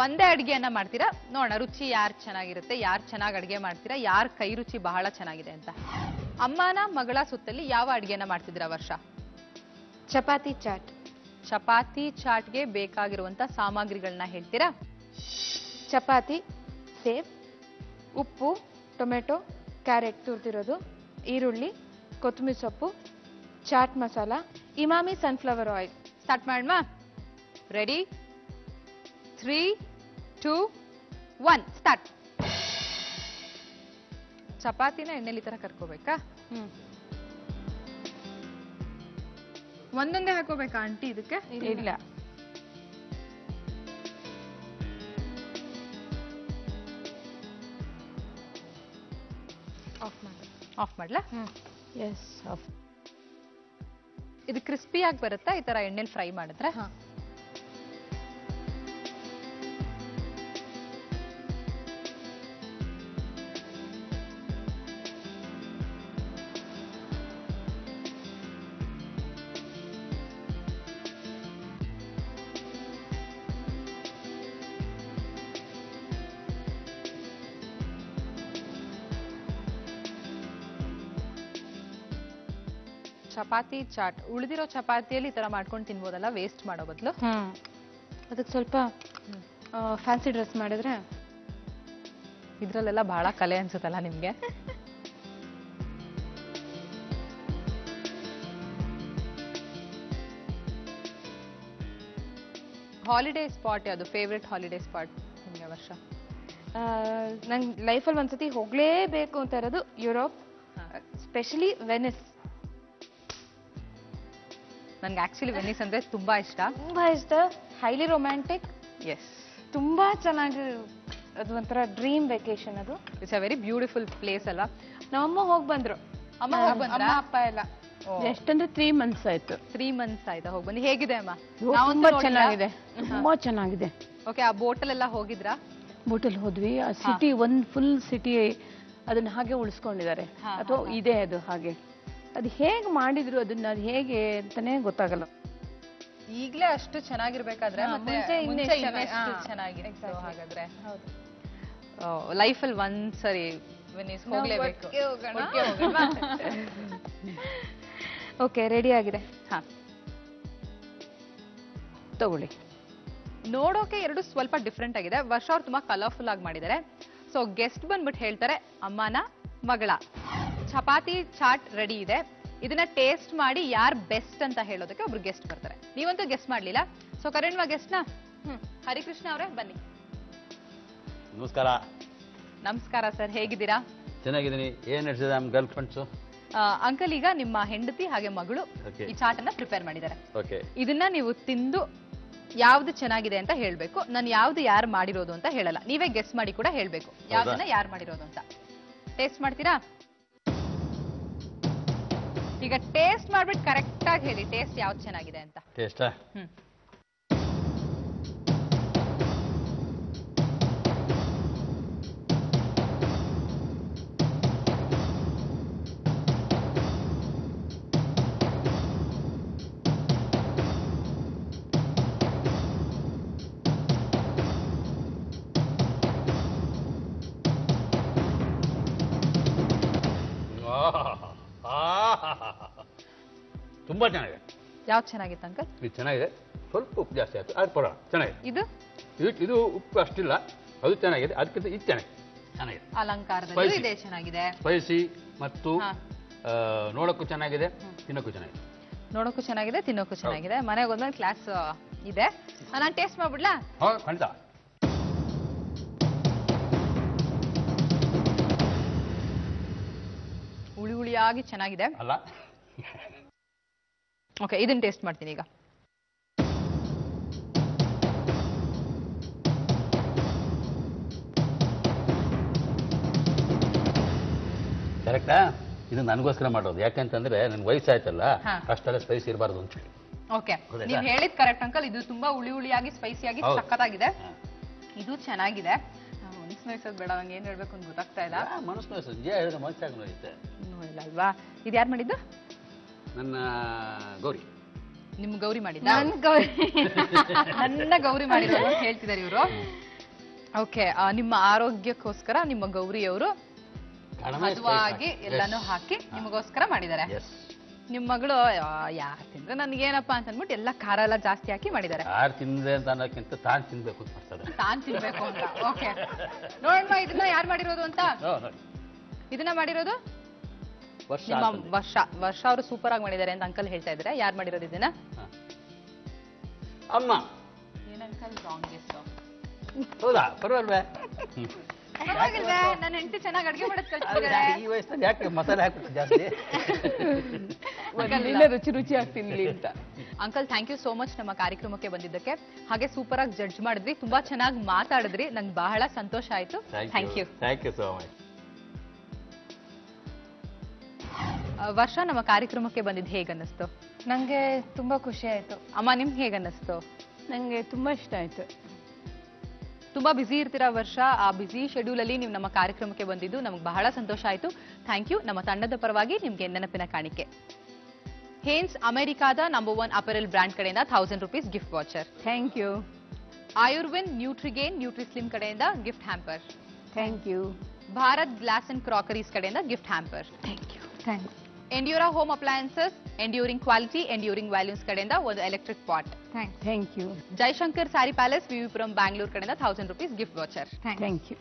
ಒಂದೇ ಅಡಿಗೆಯನ್ನ ಮಾಡ್ತೀರಾ, ನೋಡೋಣ ರುಚಿ ಯಾರು ಚೆನ್ನಾಗಿರುತ್ತೆ, ಯಾರು ಚೆನ್ನಾಗಿ ಅಡಿಗೆ ಮಾಡ್ತೀರಾ, ಯಾರ ಕೈ ರುಚಿ ಬಹಳ ಚೆನ್ನಾಗಿದೆ ಅಂತ. ಅಮ್ಮನ ಮಗಳ ಸುತ್ತಲ್ಲಿ ಯಾವ ಅಡಿಗೆಯನ್ನ ಮಾಡ್ತಿದ್ದೀರಾ ವರ್ಷ? ಚಪಾತಿ ಚಾಟ್. ಚಪಾತಿ ಚಾಟ್ಗೆ ಬೇಕಾಗಿರುವಂತ ಸಾಮಗ್ರಿಗಳನ್ನ ಹೇಳ್ತೀರಾ? ಚಪಾತಿ, ಸೇಬ್, ಉಪ್ಪು, ಟೊಮೆಟೊ, ಕ್ಯಾರೆಟ್ ತುರಿದಿರೋದು, ಈರುಳ್ಳಿ, ಕೊತ್ತಂಬರಿ ಸೊಪ್ಪು, chaat masala, Emami sunflower oil. Start ಮಾಡೋಣ. ರೆಡಿ? 3, 2, 1 ಸ್ಟಾರ್ಟ್. ಚಪಾತಿನ ಎಣ್ಣೆಲಿ ತರ ಕರ್ಕೋಬೇಕಾ? ಒಂದೊಂದೇ ಹಾಕೋಬೇಕಾ ಆಂಟಿ ಇದಕ್ಕೆ? ಇಲ್ಲ, ಆಫ್ ಮಾಡ್ಲಾ? Yes, off. ಇದು ಕ್ರಿಸ್ಪಿಯಾಗಿ ಬರುತ್ತಾ ಈ ತರ ಎಣ್ಣೆಲಿ ಫ್ರೈ ಮಾಡಿದ್ರೆ? ಚಪಾತಿ ಚಾಟ್. ಉಳಿದಿರೋ ಚಪಾತಿಯಲ್ಲಿ ಈ ತರ ಮಾಡ್ಕೊಂಡು ತಿನ್ಬೋದಲ್ಲ, ವೇಸ್ಟ್ ಮಾಡೋ ಬದಲು. ಅದಕ್ಕೆ ಸ್ವಲ್ಪ ಫ್ಯಾನ್ಸಿ ಡ್ರೆಸ್ ಮಾಡಿದ್ರೆ. ಇದ್ರಲ್ಲೆಲ್ಲ ಬಹಳ ಕಲೆ ಅನ್ಸುತ್ತಲ್ಲ ನಿಮ್ಗೆ? ಹಾಲಿಡೇ ಸ್ಪಾಟ್ ಯಾವುದು? ಫೇವ್ರೆಟ್ ಹಾಲಿಡೇ ಸ್ಪಾಟ್ ನಿಮ್ಗೆ ವರ್ಷ? ನಂಗೆ ಲೈಫಲ್ಲಿ ಒಂದ್ಸತಿ ಹೋಗ್ಲೇಬೇಕು ಅಂತ ಇರೋದು ಯುರೋಪ್, ಸ್ಪೆಷಲಿ ವೆನಿಸ್. ನನ್ಗೆ ಆಕ್ಚುಲಿ ವೆನಿಸ್ ಅಂದ್ರೆ ತುಂಬಾ ಇಷ್ಟ. Highly romantic. ಎಸ್, ತುಂಬಾ ಚೆನ್ನಾಗಿ, ಅದು ಒಂಥರ ಡ್ರೀಮ್ ವೆಕೇಶನ್. ಅದು it's a very beautiful place ಅಲ್ವಾ? ನಮ್ಮಮ್ಮ ಹೋಗಿ ಬಂದ್ರು. ಅಮ್ಮ ಹೋಗಿ ಬಂದ್ರ? ಅಮ್ಮ ಅಪ್ಪ ಎಲ್ಲ. ಎಷ್ಟಂದ್ರೆ 3 months ಆಯ್ತು. 3 months ಆಯ್ತಾ ಹೋಗಿ ಬಂದು? ಹೇಗಿದೆ ಅಮ್ಮ? ತುಂಬಾ ಚೆನ್ನಾಗಿದೆ, ತುಂಬಾ ಚೆನ್ನಾಗಿದೆ. ಓಕೆ, ಆ ಬೋಟಲ್ಲೆಲ್ಲ ಹೋಗಿದ್ರಾ? ಬೋಟಲ್ ಹೋದ್ವಿ. ಆ ಸಿಟಿ, ಒಂದು ಫುಲ್ ಸಿಟಿ ಅದನ್ನ ಹಾಗೆ ಉಳಿಸ್ಕೊಂಡಿದ್ದಾರೆ, ಅಥವಾ ಇದೆ ಅದು ಹಾಗೆ. ಅದು ಹೇಗೆ ಮಾಡಿದ್ರು ಅದನ್ನ, ಅದು ಹೇಗೆ ಅಂತಾನೆ ಗೊತ್ತಾಗಲ್ಲ. ಈಗ್ಲೇ ಅಷ್ಟು ಚೆನ್ನಾಗಿರ್ಬೇಕಾದ್ರೆ ಮುಂಚೆ ಇನ್ನೆಷ್ಟು ಚೆನ್ನಾಗಿತ್ತು. ಹಾಗಾದ್ರೆ ಲೈಫಲ್ಲಿ ಒಂದ್ಸರಿ ವೆನಿಸ್ ಹೋಗ್ಲೇಬೇಕು. ಓಕೆ, ರೆಡಿ ಆಗಿದೆ. ಹಾ, ತಗೊಳ್ಳಿ. ನೋಡೋಕೆ ಎರಡು ಸ್ವಲ್ಪ ಡಿಫ್ರೆಂಟ್ ಆಗಿದೆ. ವರ್ಷ ಅವ್ರು ತುಂಬಾ ಕಲರ್ಫುಲ್ ಆಗಿ ಮಾಡಿದ್ದಾರೆ. ಸೊ ಗೆಸ್ಟ್ ಬಂದ್ಬಿಟ್ಟು ಹೇಳ್ತಾರೆ ಅಮ್ಮನ ಮಗಳ. ಚಪಾತಿ ಚಾಟ್ ರೆಡಿ ಇದೆ. ಇದನ್ನ ಟೇಸ್ಟ್ ಮಾಡಿ ಯಾರು ಬೆಸ್ಟ್ ಅಂತ ಹೇಳೋದಕ್ಕೆ ಒಬ್ರು ಗೆಸ್ಟ್ ಬರ್ತಾರೆ. ನೀವಂತೂ ಗೆಸ್ಟ್ ಮಾಡ್ಲಿಲ್ಲ, ಸೊ ಕರೆಂಡ್ವಾ ಗೆಸ್ಟ್ ನ. ಹರಿಕೃಷ್ಣ ಅವರೇ ಬನ್ನಿ. ನಮಸ್ಕಾರ. ನಮಸ್ಕಾರ ಸರ್, ಹೇಗಿದ್ದೀರಾ? ಚೆನ್ನಾಗಿದ್ದೀನಿ. ಏನ್ ನಡೆಸಿದೆ ನಮ್ಮ ಗರ್ಲ್ ಫ್ರೆಂಡ್ಸು? ಅಂಕಲ್, ಈಗ ನಿಮ್ಮ ಹೆಂಡತಿ ಹಾಗೆ ಮಗಳು ಈ ಚಾಟ್ ಅನ್ನ ಪ್ರಿಪೇರ್ ಮಾಡಿದ್ದಾರೆ. ಓಕೆ, ಇದನ್ನ ನೀವು ತಿಂದು ಯಾವ್ದು ಚೆನ್ನಾಗಿದೆ ಅಂತ ಹೇಳ್ಬೇಕು. ನಾನು ಯಾವ್ದು ಯಾರು ಮಾಡಿರೋದು ಅಂತ ಹೇಳಲ್ಲ, ನೀವೇ ಗೆಸ್ ಮಾಡಿ ಕೂಡ ಹೇಳ್ಬೇಕು ಯಾವ್ದನ್ನ ಯಾರು ಮಾಡಿರೋದು ಅಂತ. ಟೇಸ್ಟ್ ಮಾಡ್ತೀರಾ? ಈಗ ಟೇಸ್ಟ್ ಮಾಡ್ಬಿಟ್ಟು ಕರೆಕ್ಟ್ ಆಗಿ ಹೇಳಿ ಟೇಸ್ಟ್ ಯಾವ್ದು ಚೆನ್ನಾಗಿದೆ ಅಂತ. ಟೇಸ್ಟಾ? ತುಂಬಾ ಚೆನ್ನಾಗಿದೆ. ಯಾವ್ದು ಚೆನ್ನಾಗಿತ್ತು ಅಂಕಲ್? ಇದು ಚೆನ್ನಾಗಿದೆ, ಸ್ವಲ್ಪ ಉಪ್ಪು ಜಾಸ್ತಿ ಆಯ್ತು, ಅದು ಪರವಾಗಿಲ್ಲ ಚೆನ್ನಾಗಿದೆ. ಇದು ಉಪ್ಪು ಅಷ್ಟಿಲ್ಲ, ಅದು ಚೆನ್ನಾಗಿದೆ, ಅದಕ್ಕಿಂತ ಇದು ಚೆನ್ನಾಗಿದೆ. ಅಲಂಕಾರದಲ್ಲಿ ಇದೆ ಚೆನ್ನಾಗಿದೆ, ಸ್ಪೈಸಿ ಮತ್ತು ನೋಡಕ್ಕೂ ಚೆನ್ನಾಗಿದೆ, ತಿನ್ನಕ್ಕೂ ಚೆನ್ನಾಗಿದೆ. ನೋಡೋಕ್ಕೂ ಚೆನ್ನಾಗಿದೆ, ತಿನ್ನೋಕ್ಕೂ ಚೆನ್ನಾಗಿದೆ. ಮನೆಗೆ ಹೋದ್ಮೇಲೆ ಕ್ಲಾಸ್ ಇದೆ. ನಾನು ಟೇಸ್ಟ್ ಮಾಡ್ಬಿಡ್ಲಾ? ಖಂಡಿತ. ಹುಳಿ ಹುಳಿಯಾಗಿ ಚೆನ್ನಾಗಿದೆ ಅಲ್ಲ? ಓಕೆ, ಇದನ್ನ ಟೇಸ್ಟ್ ಮಾಡ್ತೀನಿ ಈಗ. ಕರೆಕ್ಟಾ? ಇದು ನನಗೋಸ್ಕರ ಮಾಡೋದು, ಯಾಕಂತಂದ್ರೆ ನನ್ ವಯಸ್ಸಾಯ್ತಲ್ಲ, ಅಷ್ಟೆಲ್ಲ ಸ್ಪೈಸಿ ಇರಬಾರ್ದು ಅಂತ ಹೇಳಿ. ಓಕೆ, ನೀವು ಹೇಳಿದ್ ಕರೆಕ್ಟ್ ಅಂಕಲ್. ಇದು ತುಂಬಾ ಹುಳಿ ಹುಳಿಯಾಗಿ ಸ್ಪೈಸಿಯಾಗಿ ಸಖತ್ತಾಗಿದೆ. ಇದು ಚೆನ್ನಾಗಿದೆ. ಮನಸ್ಸು ನೋಯಿಸೋದು ಬೇಡ, ನಂಗೆ ಏನ್ ಹೇಳ್ಬೇಕು ಅಂತ ಗೊತ್ತಾಗ್ತಾ ಇಲ್ಲ. ಮನಸ್ಸು ನೋಯಿಸೋದು ಹೇಳಿದ್ರೆ ಮನಸ್ಸಾಗಿ ನೋಯುತ್ತೆ. ನೋಯಿಲ್ಲ ಅಲ್ವಾ? ಇದು ಯಾರು ಮಾಡಿದ್ದು? ನನ್ನ ಗೌರಿ. ನಿಮ್ ಗೌರಿ ಮಾಡಿದ್ದ? ನನ್ನ ಗೌರಿ ಮಾಡಿರೋದು ಅಂತ ಹೇಳ್ತಿದ್ದಾರೆ ಇವರು. ಓಕೆ, ನಿಮ್ಮ ಆರೋಗ್ಯಕ್ಕೋಸ್ಕರ ನಿಮ್ಮ ಗೌರಿಯವರು ಮಧುವಾಗಿ ಎಲ್ಲಾನು ಹಾಕಿ ನಿಮಗೋಸ್ಕರ ಮಾಡಿದ್ದಾರೆ. ನಿಮ್ ಮಗಳು ಯಾರು ತಿಂದ್ರೆ ನನ್ಗೇನಪ್ಪ ಅಂತ ಅಂದ್ಬಿಟ್ಟು ಎಲ್ಲ ಖಾರ ಎಲ್ಲ ಜಾಸ್ತಿ ಹಾಕಿ ಮಾಡಿದ್ದಾರೆ. ಯಾರು ತಿಂದ್ರೆ ಅಂತ ಅನ್ನೋಕ್ಕಿಂತ ತಾನ್ ತಿನ್ಬೇಕು ಅಂತ ಮಾಡ್ತಾರೆ. ತಾನ್ ತಿನ್ಬೇಕು ಅಂತ. ಓಕೆ, ನೋಡೋಣ ಇದನ್ನ ಯಾರು ಮಾಡಿರೋದು ಅಂತ. ಇದನ್ನ ಮಾಡಿರೋದು ನಿಮ್ಮ ವರ್ಷ ಅವರು ಸೂಪರ್ ಆಗಿ ಮಾಡಿದ್ದಾರೆ ಅಂತ ಅಂಕಲ್ ಹೇಳ್ತಾ ಇದ್ರೆ. ಯಾರು ಮಾಡಿರೋದು ಇದನ್ನ? ಅಮ್ಮ. ಏನ್ ಅಂಕಲ್ ರಾಂಗ್ ಗೆಸ್? ಹೌದಾ? ಪರವಾಗಿಲ್ವೇ? ಪರವಾಗಿಲ್ವೇ? ನನ್ನ ಹೆಂಡತಿ ಚೆನ್ನಾಗಿ ಅಡುಗೆ ಮಾಡೋದು ಕಲ್ತಿದ್ದಾರೆ. ಈ ವಯಸ್ಸಲ್ಲಿ ಯಾಕೆ ಮಸಾಲೆ ಹಾಕ್ಬಿಟ್ಟು ಜಾಸ್ತಿ? ರುಚಿ ರುಚಿ ಆಗ್ತೀನಿ ಅಂತ. Uncle, thank you so much ನಮ್ಮ ಕಾರ್ಯಕ್ರಮಕ್ಕೆ ಬಂದಿದ್ದಕ್ಕೆ. ಹಾಗೆ ಸೂಪರ್ ಆಗಿ ಜಡ್ಜ್ ಮಾಡಿದ್ರಿ, ತುಂಬಾ ಚೆನ್ನಾಗಿ ಮಾತಾಡಿದ್ರಿ, ನಂಗೆ ಬಹಳ ಸಂತೋಷ ಆಯ್ತು. Thank you. Thank you so much. ವರ್ಷ ನಮ್ಮ ಕಾರ್ಯಕ್ರಮಕ್ಕೆ ಬಂದಿದ್ದು ಹೇಗನ್ನಿಸ್ತು? ನಂಗೆ ತುಂಬಾ ಖುಷಿ ಆಯ್ತು. ಅಮ್ಮ, ನಿಮ್ಗೆ ಹೇಗನ್ನಿಸ್ತು? ನಂಗೆ ತುಂಬಾ ಇಷ್ಟ ಆಯ್ತು. ತುಂಬಾ ಬ್ಯುಸಿ ಇರ್ತೀರಾ ವರ್ಷ, ಆ ಬ್ಯುಸಿ ಶೆಡ್ಯೂಲ್ ಅಲ್ಲಿ ನೀವು ನಮ್ಮ ಕಾರ್ಯಕ್ರಮಕ್ಕೆ ಬಂದಿದ್ದು ನಮಗೆ ಬಹಳ ಸಂತೋಷ ಆಯ್ತು. Thank you. ನಮ್ಮ ತಂಡದ ಪರವಾಗಿ ನಿಮ್ಗೆ ನೆನಪಿನ ಕಾಣಿಕೆ. ಹೇನ್ಸ್ ಅಮೆರಿಕಾದ ನಂಬರ್ 1 ಅಪರೆಲ್ ಬ್ರ್ಯಾಂಡ್ ಕಡೆಯಿಂದ 1000 rupees gift voucher. Thank you. Ayurvin Nutrigain Nutrislim ಕಡೆಯಿಂದ gift hamper. Thank you. Bharat glass and crockeries ಕಡೆಯಿಂದ gift hamper. Thank you. Thanks. Endura home appliances enduring quality enduring values ಕಡೆಯಿಂದ ಒಂದು electric pot. Thank you. Jaishankar Saree palace VV Puram Bangalore ಕಡೆಯಿಂದ 1000 rupees gift voucher. Thank you.